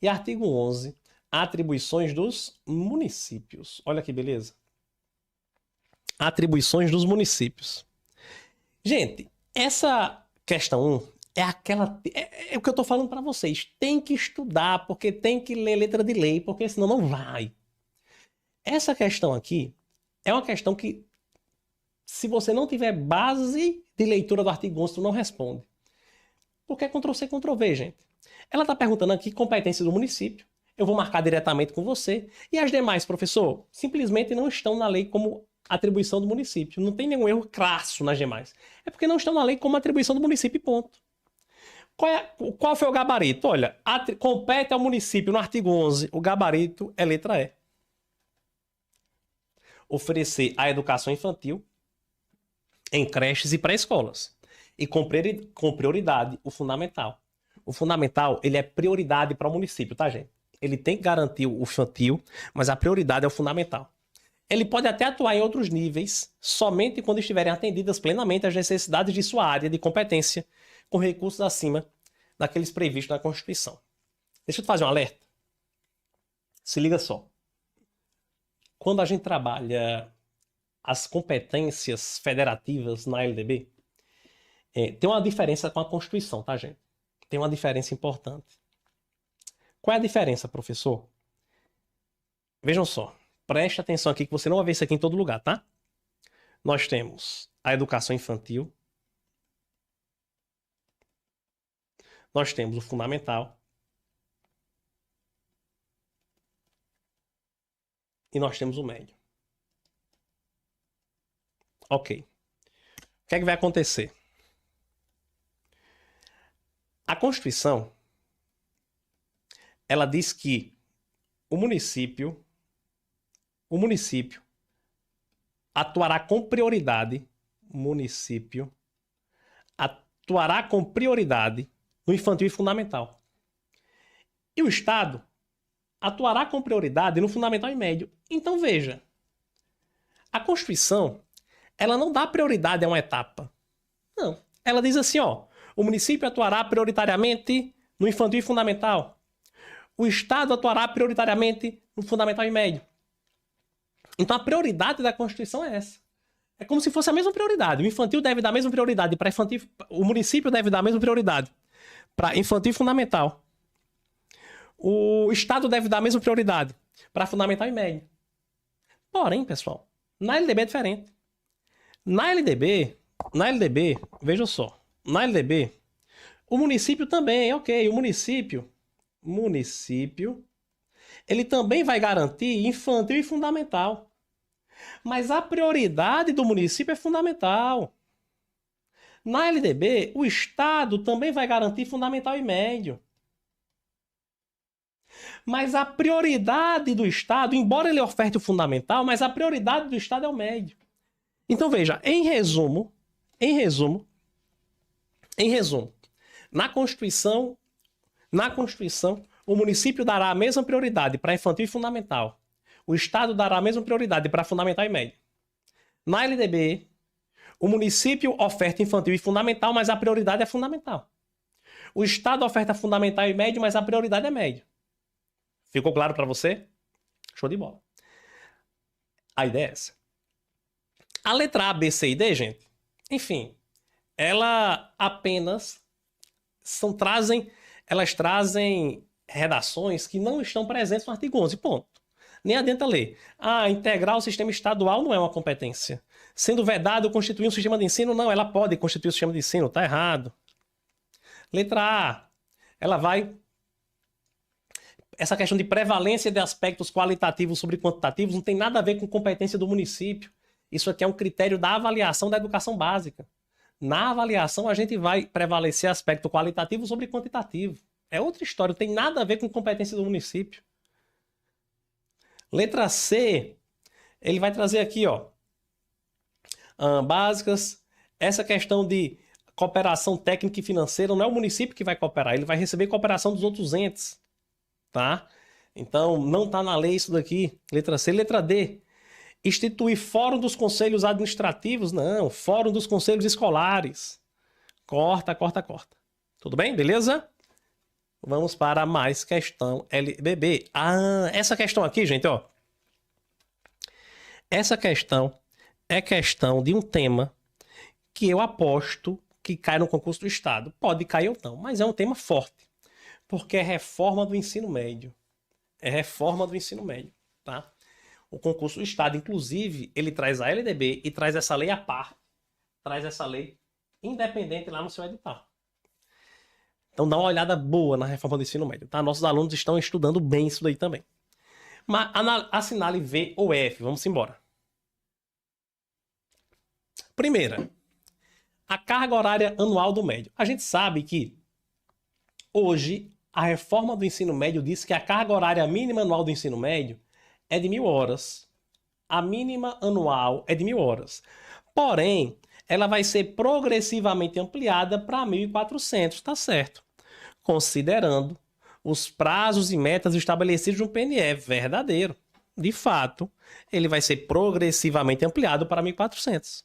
E artigo 11, atribuições dos municípios. Olha que beleza. Atribuições dos municípios. Gente, essa questão 1 é aquela... É o que eu tô falando para vocês. Tem que estudar, porque tem que ler letra de lei, porque senão não vai. Essa questão aqui é uma questão que, se você não tiver base de leitura do artigo 11, tu não responde. Porque é Ctrl-C, Ctrl-V, gente. Ela está perguntando aqui competências do município. Eu vou marcar diretamente com você. E as demais, professor, simplesmente não estão na lei como atribuição do município. Não tem nenhum erro crasso nas demais. É porque não estão na lei como atribuição do município, ponto. Qual foi o gabarito? Olha, compete ao município no artigo 11. O gabarito é letra E. Oferecer a educação infantil em creches e pré-escolas. E com prioridade o fundamental. O fundamental, ele é prioridade para o município, tá, gente? Ele tem que garantir o infantil, mas a prioridade é o fundamental. Ele pode até atuar em outros níveis, somente quando estiverem atendidas plenamente as necessidades de sua área de competência, com recursos acima daqueles previstos na Constituição. Deixa eu te fazer um alerta. Se liga só. Quando a gente trabalha as competências federativas na LDB, tem uma diferença com a Constituição, tá, gente? Tem uma diferença importante. Qual é a diferença, professor? Vejam só. Preste atenção aqui que você não vai ver isso aqui em todo lugar, tá? Nós temos a educação infantil. Nós temos o fundamental. E nós temos o médio. Ok. O que é que vai acontecer? A Constituição, ela diz que o município atuará com prioridade, no infantil e fundamental. E o Estado atuará com prioridade no fundamental e médio. Então, veja, a Constituição, ela não dá prioridade a uma etapa. Não. Ela diz assim, ó, o município atuará prioritariamente no infantil e fundamental. O Estado atuará prioritariamente no fundamental e médio. Então, a prioridade da Constituição é essa. É como se fosse a mesma prioridade. O infantil deve dar a mesma prioridade para infantil, o município deve dar a mesma prioridade para infantil e fundamental. O estado deve dar a mesma prioridade para fundamental e médio. Porém, pessoal, na LDB é diferente. Na LDB, veja só, na LDB, o município também, ok, o município, ele também vai garantir infantil e fundamental. Mas a prioridade do município é fundamental. Na LDB, o Estado também vai garantir fundamental e médio. Mas a prioridade do Estado, embora ele oferte o fundamental, mas a prioridade do Estado é o médio. Então veja, em resumo, na Constituição, o município dará a mesma prioridade para infantil e fundamental. O Estado dará a mesma prioridade para fundamental e médio. Na LDB, o município oferta infantil e fundamental, mas a prioridade é fundamental. O Estado oferta fundamental e médio, mas a prioridade é médio. Ficou claro para você? Show de bola. A ideia é essa. A letra A, B, C e D, gente, enfim, ela apenas elas trazem redações que não estão presentes no artigo 11, ponto. Nem adianta ler. Integrar o sistema estadual não é uma competência. Sendo vedado constituir um sistema de ensino, não, ela pode constituir um sistema de ensino, tá errado. Letra A, ela vai... Essa questão de prevalência de aspectos qualitativos sobre quantitativos não tem nada a ver com competência do município. Isso aqui é um critério da avaliação da educação básica. Na avaliação, a gente vai prevalecer aspecto qualitativo sobre quantitativo. É outra história, não tem nada a ver com competência do município. Letra C, ele vai trazer aqui, ó, básicas. Essa questão de cooperação técnica e financeira não é o município que vai cooperar, ele vai receber cooperação dos outros entes, tá? Então, não está na lei isso daqui. Letra C. Letra D, instituir fórum dos conselhos administrativos, não, fórum dos conselhos escolares. Corta. Tudo bem? Beleza? Vamos para mais questão LBB. Essa questão aqui, gente, ó. Essa questão é questão de um tema que eu aposto que cai no concurso do Estado. Pode cair ou não, mas é um tema forte. Porque é reforma do ensino médio. Tá? O concurso do Estado, inclusive, ele traz a LDB e traz essa lei à parte. Traz essa lei independente lá no seu edital. Então dá uma olhada boa na reforma do ensino médio, tá? Nossos alunos estão estudando bem isso daí também. Mas assinale V ou F, vamos embora. Primeira, a carga horária anual do médio. A gente sabe que hoje a reforma do ensino médio diz que a carga horária mínima anual do ensino médio é de 1.000 horas. A mínima anual é de 1.000 horas. Porém, ela vai ser progressivamente ampliada para 1.400, tá certo? Considerando os prazos e metas estabelecidos no PNE, verdadeiro. De fato, ele vai ser progressivamente ampliado para 1.400.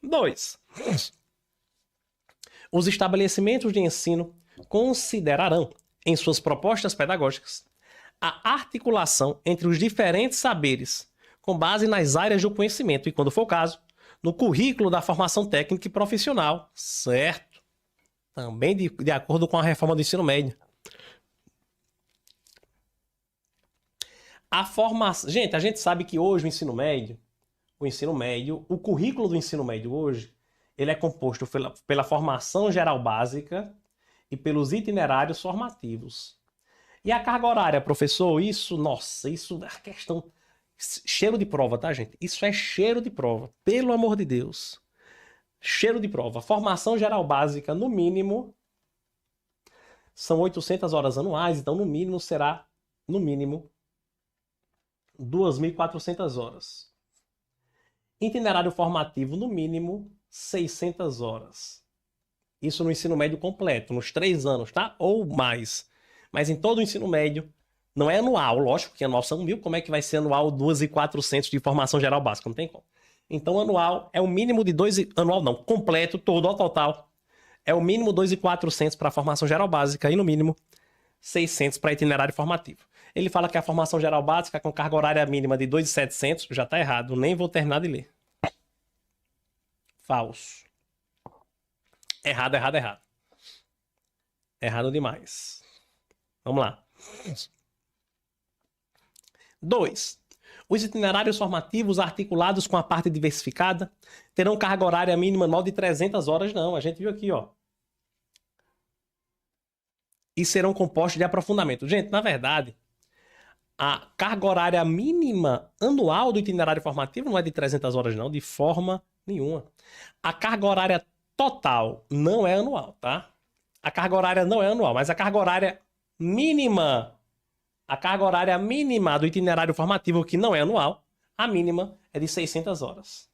2. Os estabelecimentos de ensino considerarão, em suas propostas pedagógicas, a articulação entre os diferentes saberes, com base nas áreas do conhecimento e, quando for o caso, no currículo da formação técnica e profissional, certo? Também de acordo com a reforma do ensino médio. A formação... Gente, a gente sabe que hoje o currículo do ensino médio hoje, ele é composto pela formação geral básica e pelos itinerários formativos. E a carga horária, professor, isso é a questão... Cheiro de prova, tá, gente? Isso é cheiro de prova, pelo amor de Deus. Cheiro de prova. Formação geral básica, no mínimo, são 800 horas anuais, então no mínimo será, 2.400 horas. Itinerário formativo, no mínimo, 600 horas. Isso no ensino médio completo, nos 3 anos, tá? Ou mais. Mas em todo o ensino médio, não é anual, lógico que anual são 1.000, como é que vai ser anual 2.400 de formação geral básica? Não tem como. Então anual é o mínimo de 2... Anual não, completo, todo, ao total. É o mínimo 2.400 para a formação geral básica e no mínimo 600 para itinerário formativo. Ele fala que a formação geral básica com carga horária mínima de 2.700, já está errado, nem vou terminar de ler. Falso. Errado, errado, errado. Errado demais. Vamos lá. 2. Os itinerários formativos articulados com a parte diversificada terão carga horária mínima anual de 300 horas. Não, a gente viu aqui, ó. E serão compostos de aprofundamento. Gente, na verdade, a carga horária mínima anual do itinerário formativo não é de 300 horas, não, de forma nenhuma. A carga horária total não é anual, tá? A carga horária não é anual, mas a carga horária mínima, do itinerário formativo, que não é anual, a mínima é de 600 horas.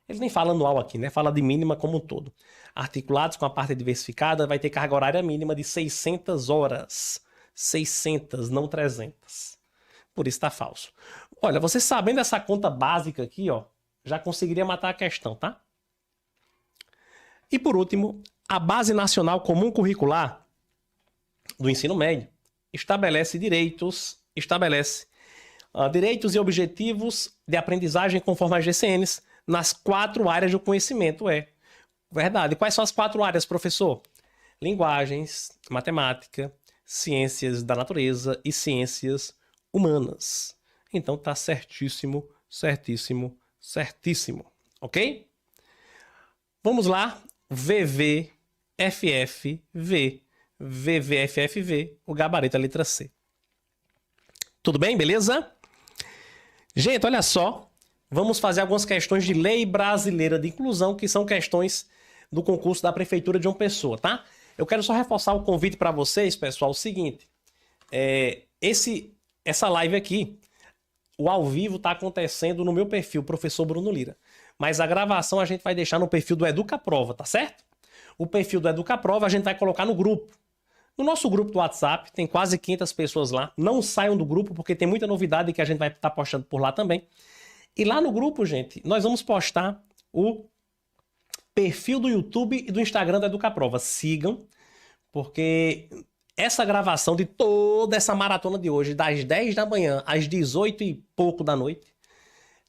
Ele nem fala anual aqui, né? Fala de mínima como um todo. Articulados com a parte diversificada, vai ter carga horária mínima de 600 horas. 600, não 300. Por isso tá falso. Olha, você sabendo essa conta básica aqui, ó, já conseguiria matar a questão, tá? E por último, a Base Nacional Comum Curricular do Ensino Médio estabelece direitos e objetivos de aprendizagem conforme as GCNs nas 4 áreas do conhecimento. É verdade. Quais são as 4 áreas, professor? Linguagens, matemática, ciências da natureza e ciências humanas. Então tá certíssimo, certíssimo, certíssimo. Ok? Vamos lá. VVFFV. VVFFV, o gabarito é a letra C. Tudo bem? Beleza? Gente, olha só. Vamos fazer algumas questões de Lei Brasileira de Inclusão, que são questões do concurso da Prefeitura de João Pessoa, tá? Eu quero só reforçar o convite para vocês, pessoal, o seguinte. Essa live aqui, o ao vivo está acontecendo no meu perfil, Professor Bruno Lira. Mas a gravação a gente vai deixar no perfil do Educaprova, tá certo? O perfil do Educaprova a gente vai colocar no grupo. No nosso grupo do WhatsApp, tem quase 500 pessoas lá. Não saiam do grupo, porque tem muita novidade que a gente vai estar postando por lá também. E lá no grupo, gente, nós vamos postar o perfil do YouTube e do Instagram da Educaprova. Sigam, porque essa gravação de toda essa maratona de hoje, das 10 da manhã às 18 e pouco da noite,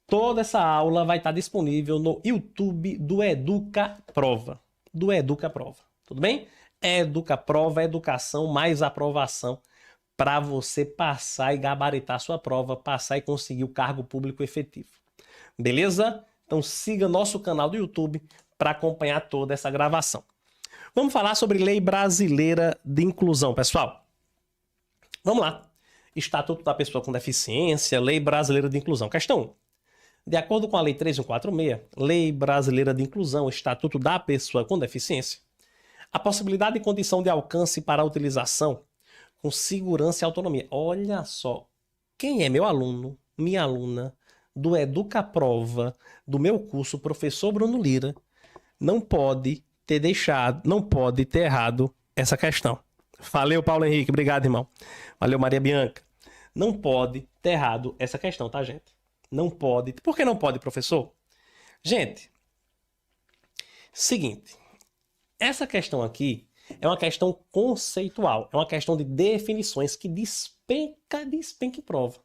toda essa aula vai estar disponível no YouTube do Educaprova. Do Educaprova. Tudo bem? Educaprova, educação mais aprovação para você passar e gabaritar sua prova, passar e conseguir o cargo público efetivo. Beleza? Então siga nosso canal do YouTube para acompanhar toda essa gravação. Vamos falar sobre Lei Brasileira de Inclusão, pessoal. Vamos lá. Estatuto da Pessoa com Deficiência, Lei Brasileira de Inclusão. Questão 1. De acordo com a Lei 3.146, Lei Brasileira de Inclusão, Estatuto da Pessoa com Deficiência, a possibilidade e condição de alcance para a utilização com segurança e autonomia. Olha só, quem é meu aluno, minha aluna, do Educaprova, do meu curso, Professor Bruno Lira, não pode ter errado essa questão. Valeu, Paulo Henrique, obrigado, irmão. Valeu, Maria Bianca. Não pode ter errado essa questão, tá, gente? Não pode. Por que não pode, professor? Gente, seguinte, essa questão aqui é uma questão conceitual, é uma questão de definições que despenca em prova.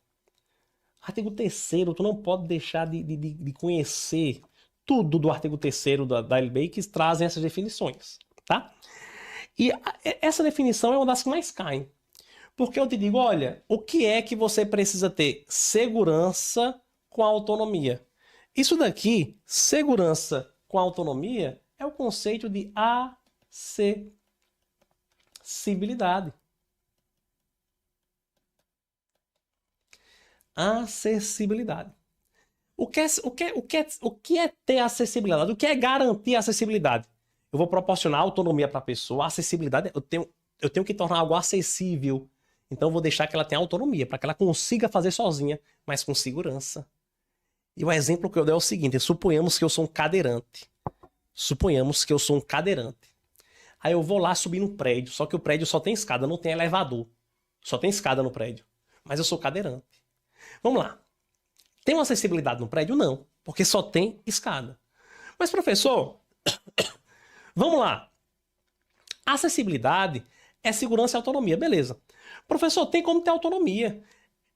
Artigo 3º, tu não pode deixar de conhecer tudo do artigo 3º da LBI que trazem essas definições, tá? E essa definição é uma das que mais caem. Porque eu te digo, olha, o que é que você precisa ter? Segurança com autonomia. Isso daqui, segurança com autonomia, é o conceito de acessibilidade. Acessibilidade. O que é ter acessibilidade? O que é garantir acessibilidade? Eu vou proporcionar autonomia para a pessoa, acessibilidade, eu tenho que tornar algo acessível. Então eu vou deixar que ela tenha autonomia, para que ela consiga fazer sozinha, mas com segurança. E o exemplo que eu dei é o seguinte, suponhamos que eu sou um cadeirante. Aí eu vou lá subir no prédio, só que o prédio só tem escada, não tem elevador. Só tem escada no prédio. Mas eu sou cadeirante. Vamos lá. Tem uma acessibilidade no prédio? Não, porque só tem escada. Mas, professor, vamos lá. Acessibilidade é segurança e autonomia, beleza. Professor, tem como ter autonomia.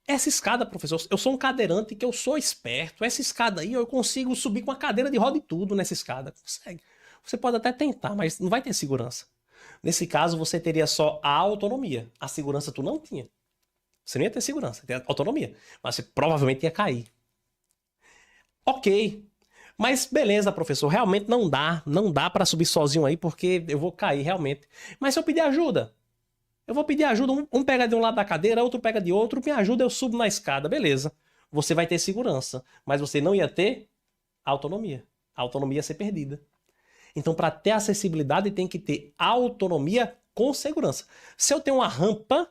Essa escada, professor, eu sou um cadeirante que eu sou esperto. Essa escada aí eu consigo subir com a cadeira de roda e tudo nessa escada. Consegue. Você pode até tentar, mas não vai ter segurança. Nesse caso, você teria só a autonomia. A segurança tu não tinha. Você não ia ter segurança, ia ter autonomia. Mas você provavelmente ia cair. Ok. Mas beleza, professor, realmente não dá para subir sozinho aí porque eu vou cair realmente. Mas se eu pedir ajuda, eu vou pedir ajuda, um pega de um lado da cadeira, outro pega de outro, me ajuda, eu subo na escada, beleza. Você vai ter segurança, mas você não ia ter autonomia. A autonomia ia ser perdida. Então, para ter acessibilidade, tem que ter autonomia com segurança. Se eu tenho uma rampa,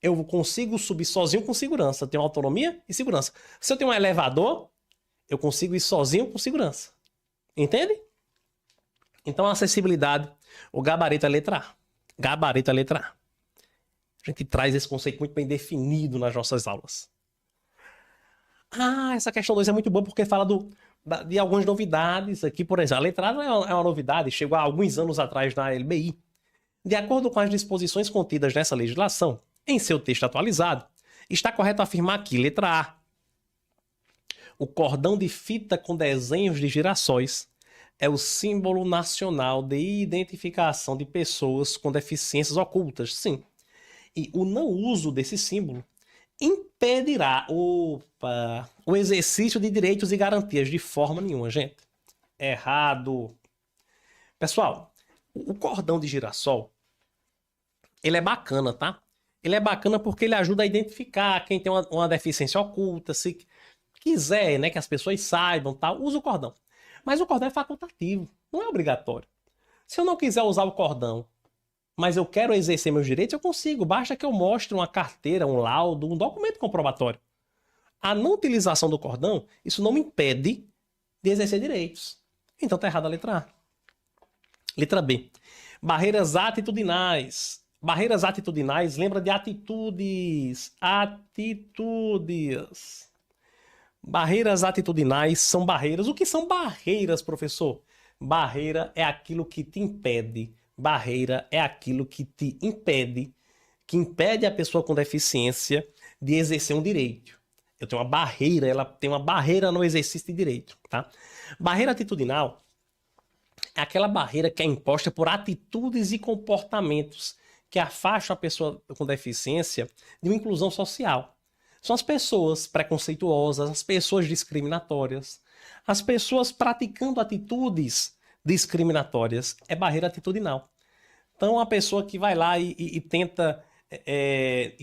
eu consigo subir sozinho com segurança. Eu tenho autonomia e segurança. Se eu tenho um elevador, eu consigo ir sozinho com segurança. Entende? Então, a acessibilidade, o gabarito é a letra A. Gabarito é a letra A. A gente traz esse conceito muito bem definido nas nossas aulas. Ah, essa questão 2 é muito boa porque fala de algumas novidades aqui, por exemplo. A letra A é uma novidade, chegou há alguns anos atrás na LBI. De acordo com as disposições contidas nessa legislação, em seu texto atualizado, está correto afirmar que, letra A, o cordão de fita com desenhos de girassóis é o símbolo nacional de identificação de pessoas com deficiências ocultas, sim. E o não uso desse símbolo impedirá o exercício de direitos e garantias de forma nenhuma, gente. Errado. Pessoal, o cordão de girassol, ele é bacana, tá? Ele é bacana porque ele ajuda a identificar quem tem uma deficiência oculta, se quiser, né, que as pessoas saibam, tal, usa o cordão. Mas o cordão é facultativo, não é obrigatório. Se eu não quiser usar o cordão, mas eu quero exercer meus direitos, eu consigo. Basta que eu mostre uma carteira, um laudo, um documento comprobatório. A não utilização do cordão, isso não me impede de exercer direitos. Então tá errada a letra A. Letra B. Barreiras atitudinais. Barreiras atitudinais lembra de atitudes. Atitudes. Barreiras atitudinais são barreiras. O que são barreiras, professor? Barreira é aquilo que te impede. Barreira é aquilo que te impede, que impede a pessoa com deficiência de exercer um direito. Eu tenho uma barreira, ela tem uma barreira no exercício de direito, tá? Barreira atitudinal é aquela barreira que é imposta por atitudes e comportamentos que afastam a pessoa com deficiência de uma inclusão social. São as pessoas preconceituosas, as pessoas discriminatórias, as pessoas praticando atitudes discriminatórias, é barreira atitudinal. Então, a pessoa que vai lá e tenta,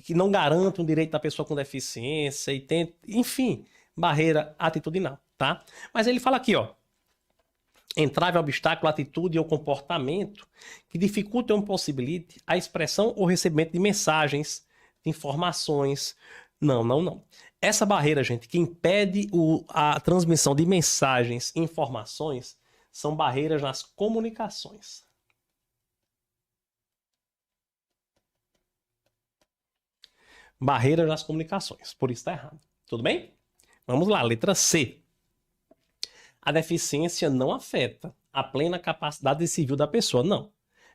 que não garante um direito da pessoa com deficiência, e tenta, enfim, barreira atitudinal, tá? Mas ele fala aqui, ó, entrave, obstáculo, atitude ou comportamento que dificulta ou impossibilite a expressão ou recebimento de mensagens, de informações. Não. Essa barreira, gente, que impede a transmissão de mensagens e informações, são barreiras nas comunicações. Barreiras nas comunicações. Por isso está errado. Tudo bem? Vamos lá, letra C. A deficiência não afeta a plena capacidade civil da pessoa, não.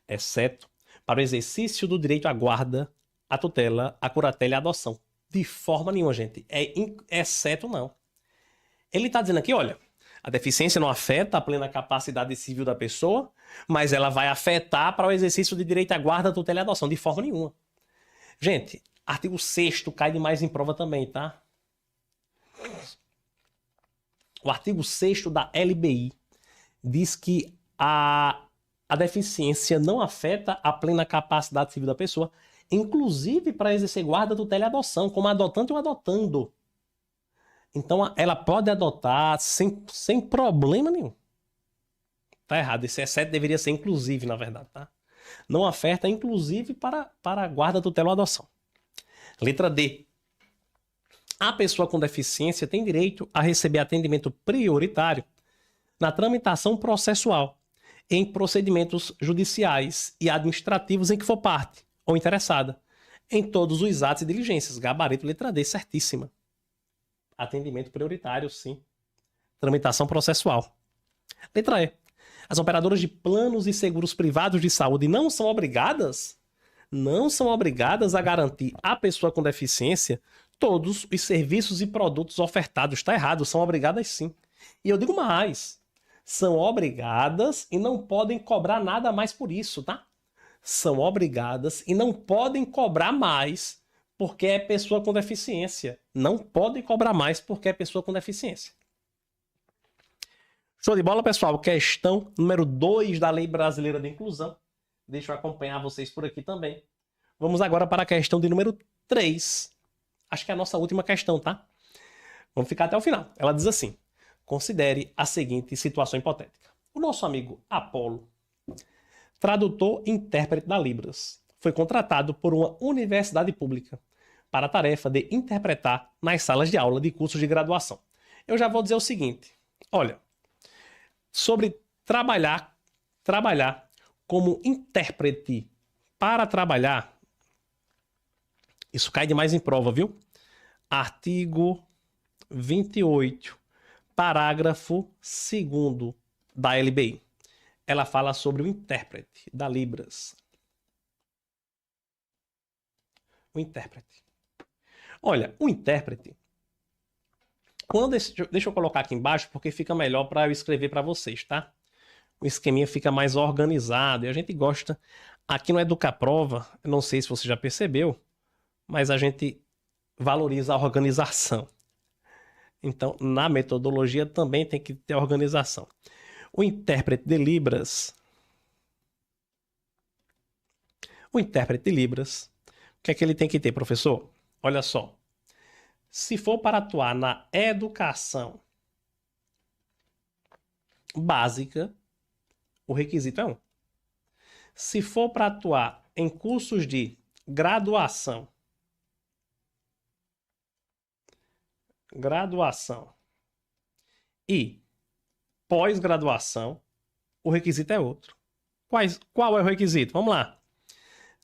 Exceto para o exercício do direito à guarda, à tutela, à curatela e à adoção. De forma nenhuma, gente. Exceto não. Ele está dizendo aqui, olha, a deficiência não afeta a plena capacidade civil da pessoa, mas ela vai afetar para o exercício de direito à guarda, tutela e adoção. De forma nenhuma. Gente, artigo 6º cai demais em prova também, tá? O artigo 6º da LBI diz que a deficiência não afeta a plena capacidade civil da pessoa, inclusive para exercer guarda, tutela e adoção, como adotante ou adotando. Então, ela pode adotar sem problema nenhum. Tá errado. Esse exceto deveria ser inclusive, na verdade, tá? Não afeta, inclusive, para guarda, tutela ou adoção. Letra D. A pessoa com deficiência tem direito a receber atendimento prioritário na tramitação processual, em procedimentos judiciais e administrativos em que for parte ou interessada, em todos os atos e diligências. Gabarito, letra D, certíssima. Atendimento prioritário, sim. Tramitação processual. Letra E. As operadoras de planos e seguros privados de saúde não são obrigadas a garantir à pessoa com deficiência todos os serviços e produtos ofertados. Está errado, são obrigadas sim. E eu digo mais, são obrigadas e não podem cobrar nada mais por isso, tá? São obrigadas e não podem cobrar mais porque é pessoa com deficiência. Não podem cobrar mais porque é pessoa com deficiência. Show de bola, pessoal. Questão número 2 da Lei Brasileira de Inclusão. Deixa eu acompanhar vocês por aqui também. Vamos agora para a questão de número 3. Acho que é a nossa última questão, tá? Vamos ficar até o final. Ela diz assim: considere a seguinte situação hipotética. O nosso amigo Apolo, tradutor e intérprete da Libras, foi contratado por uma universidade pública para a tarefa de interpretar nas salas de aula de cursos de graduação. Eu já vou dizer o seguinte, olha, sobre trabalhar como intérprete para trabalhar, isso cai demais em prova, viu? Artigo 28, parágrafo 2º da LBI. Ela fala sobre o intérprete da Libras. O intérprete. Olha, o intérprete, deixa eu colocar aqui embaixo porque fica melhor para eu escrever para vocês, tá? O esqueminha fica mais organizado e a gente gosta. Aqui no Educaprova, eu não sei se você já percebeu, mas a gente valoriza a organização. Então, na metodologia também tem que ter organização. O intérprete de Libras. O intérprete de Libras, o que é que ele tem que ter, professor? Olha só. Se for para atuar na educação básica, o requisito é 1. Se for para atuar em cursos de graduação e pós-graduação, o requisito é outro. Qual é o requisito? Vamos lá.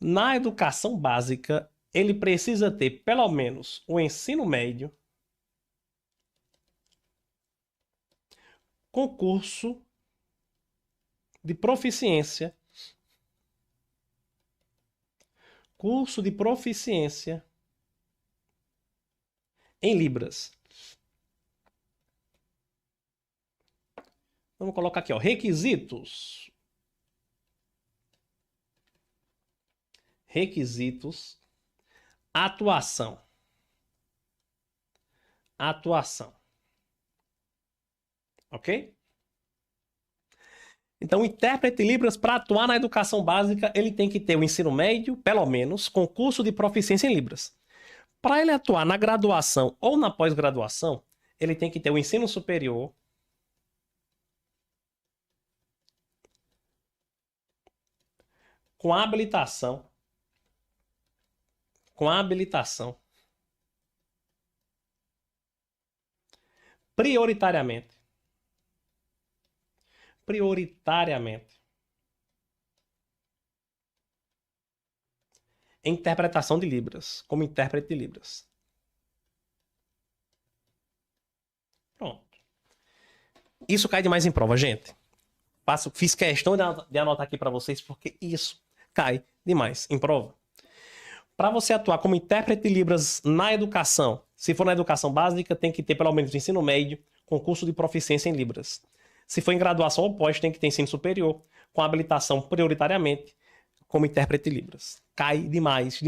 Na educação básica, ele precisa ter pelo menos o ensino médio, concurso de proficiência, curso de proficiência em Libras. Vamos colocar aqui, ó, requisitos. Requisitos. Atuação. Ok? Então, o intérprete Libras, para atuar na educação básica, ele tem que ter o ensino médio, pelo menos, concurso de proficiência em Libras. Para ele atuar na graduação ou na pós-graduação, ele tem que ter o ensino superior, com habilitação, prioritariamente, interpretação de Libras, como intérprete de Libras. Pronto. Isso cai demais em prova, gente. Fiz questão de anotar aqui para vocês, porque isso cai demais em prova. Para você atuar como intérprete de Libras na educação, se for na educação básica, tem que ter pelo menos ensino médio, concurso de proficiência em Libras. Se for em graduação ou pós, tem que ter ensino superior, com habilitação prioritariamente, como intérprete de Libras. Cai demais.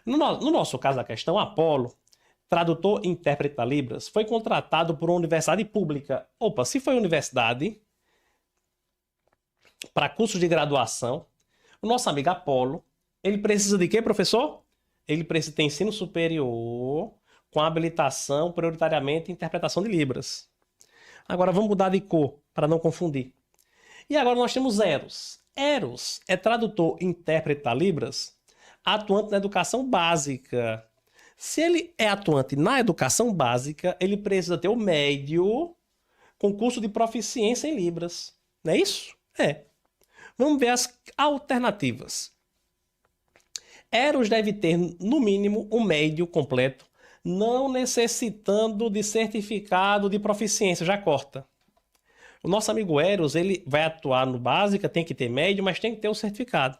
No nosso caso da questão, Apolo, tradutor e intérprete da Libras, foi contratado por uma universidade pública. Opa, se foi universidade, para cursos de graduação, o nosso amigo Apolo, ele precisa de quê, professor? Ele precisa ter ensino superior, com habilitação prioritariamente interpretação de Libras. Agora vamos mudar de cor, para não confundir. E agora nós temos Eros. Eros é tradutor e intérprete da Libras, atuante na educação básica. Se ele é atuante na educação básica, ele precisa ter o médio, concurso de proficiência em Libras. Não é isso? É. Vamos ver as alternativas. Eros deve ter, no mínimo, um médio completo, não necessitando de certificado de proficiência. Já corta. O nosso amigo Eros, ele vai atuar no básica, tem que ter médio, mas tem que ter o certificado.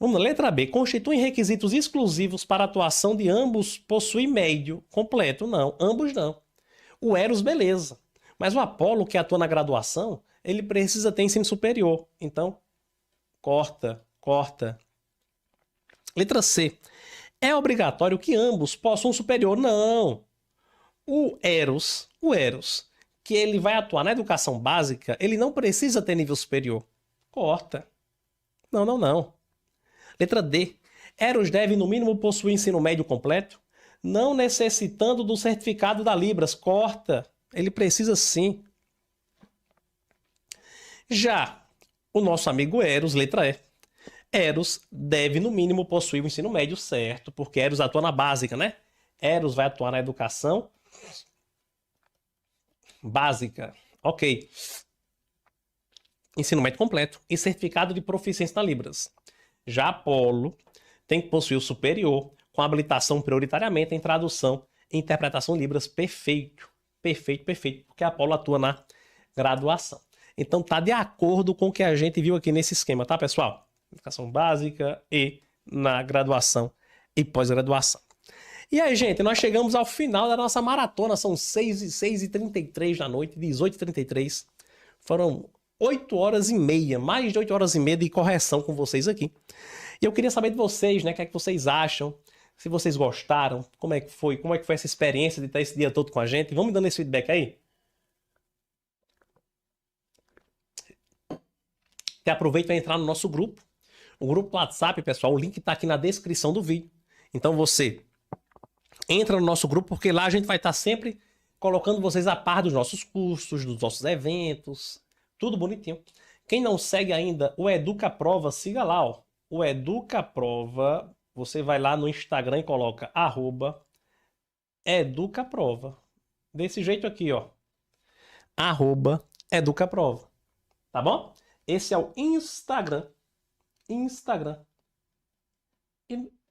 Vamos lá, letra B. Constituem requisitos exclusivos para a atuação de ambos possuem médio completo. Não, ambos não. O Eros, beleza. Mas o Apolo, que atua na graduação, ele precisa ter ensino superior. Então, corta. Letra C. É obrigatório que ambos possuam superior? Não. O Eros, que ele vai atuar na educação básica, ele não precisa ter nível superior. Corta. Não. Letra D. Eros deve, no mínimo, possuir ensino médio completo, não necessitando do certificado da Libras. Corta. Ele precisa sim. Já o nosso amigo Eros, letra E. Eros deve, no mínimo, possuir o ensino médio, certo? Porque Eros atua na básica, né? Eros vai atuar na educação básica. Ok. Ensino médio completo e certificado de proficiência na Libras. Já Apolo tem que possuir o superior, com habilitação prioritariamente em tradução e interpretação Libras. Perfeito. Porque Apolo atua na graduação. Então tá de acordo com o que a gente viu aqui nesse esquema, tá, pessoal? Educação básica e na graduação e pós-graduação. E aí, gente, nós chegamos ao final da nossa maratona. São 6h33 da noite, 18h33. Foram 8 horas e meia, mais de 8 horas e meia de correção com vocês aqui. E eu queria saber de vocês, né? O que é que vocês acham? Se vocês gostaram, como é que foi? Como é que foi essa experiência de estar esse dia todo com a gente? Vamos me dando esse feedback aí? E aproveita para entrar no nosso grupo. O grupo do WhatsApp, pessoal, o link está aqui na descrição do vídeo. Então você entra no nosso grupo, porque lá a gente vai estar sempre colocando vocês a par dos nossos cursos, dos nossos eventos, tudo bonitinho. Quem não segue ainda o Educaprova, siga lá, ó. O Educaprova, você vai lá no Instagram e coloca @Educaprova. Desse jeito aqui, ó. @Educaprova. Tá bom? Esse é o Instagram.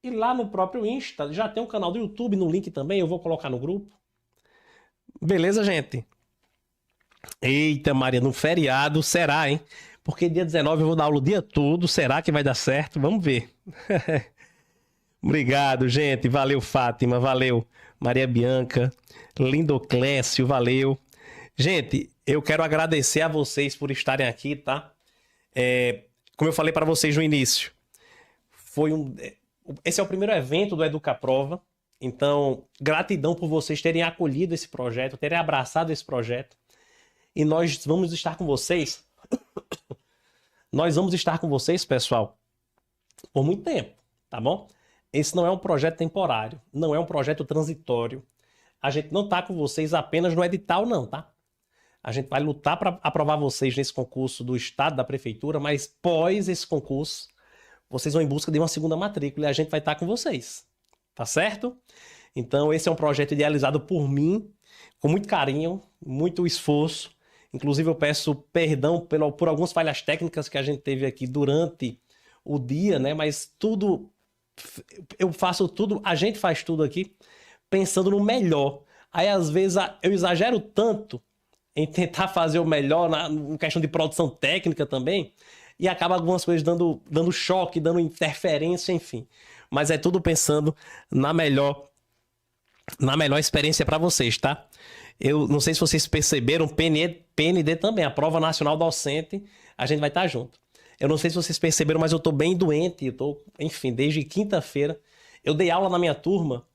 E lá no próprio Insta, já tem um canal do YouTube, no link também, eu vou colocar no grupo. Beleza, gente? Eita, Maria, no feriado, será, hein? Porque dia 19 eu vou dar aula o dia todo, será que vai dar certo? Vamos ver. Obrigado, gente, valeu, Fátima, valeu, Maria Bianca, Lindoclécio, valeu. Gente, eu quero agradecer a vocês por estarem aqui, tá? Como eu falei para vocês no início, esse é o primeiro evento do Educaprova, então gratidão por vocês terem acolhido esse projeto, terem abraçado esse projeto, e nós vamos estar com vocês, pessoal, por muito tempo, tá bom? Esse não é um projeto temporário, não é um projeto transitório, a gente não tá com vocês apenas no edital não, tá? A gente vai lutar para aprovar vocês nesse concurso do Estado, da Prefeitura, mas pós esse concurso, vocês vão em busca de uma segunda matrícula e a gente vai estar com vocês. Tá certo? Então, esse é um projeto idealizado por mim, com muito carinho, muito esforço. Inclusive, eu peço perdão por algumas falhas técnicas que a gente teve aqui durante o dia, né? Mas tudo, eu faço tudo, a gente faz tudo aqui pensando no melhor. Aí, às vezes, eu exagero tanto em tentar fazer o melhor na questão de produção técnica também, e acaba algumas coisas dando choque, dando interferência, enfim. Mas é tudo pensando na melhor experiência para vocês, tá? Eu não sei se vocês perceberam, PND também, a Prova Nacional Docente, a gente vai estar junto. Eu não sei se vocês perceberam, mas eu tô bem doente, enfim, desde quinta-feira. Eu dei aula na minha turma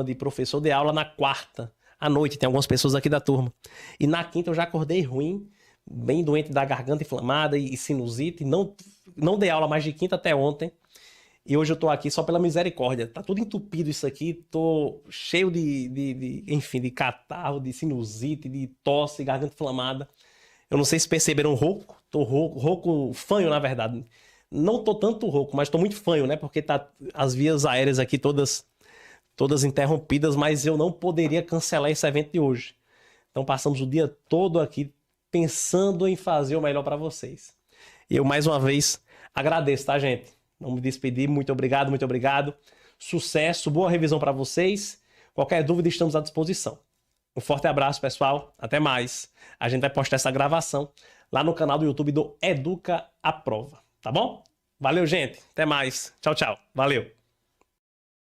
de professor, eu dei aula na quarta à noite, tem algumas pessoas aqui da turma. E na quinta eu já acordei ruim, bem doente da garganta inflamada e sinusite. Não dei aula mais de quinta até ontem. E hoje eu tô aqui só pela misericórdia. Tá tudo entupido isso aqui, tô cheio enfim, de catarro, de sinusite, de tosse, garganta inflamada. Eu não sei se perceberam rouco. Tô rouco, fanho, na verdade. Não tô tanto rouco, mas tô muito fanho, né? Porque tá as vias aéreas aqui todas interrompidas, mas eu não poderia cancelar esse evento de hoje. Então passamos o dia todo aqui pensando em fazer o melhor para vocês. E eu mais uma vez agradeço, tá, gente? Vamos me despedir. Muito obrigado, muito obrigado. Sucesso, boa revisão para vocês. Qualquer dúvida, estamos à disposição. Um forte abraço, pessoal. Até mais. A gente vai postar essa gravação lá no canal do YouTube do Educaprova, tá bom? Valeu, gente. Até mais. Tchau, tchau. Valeu.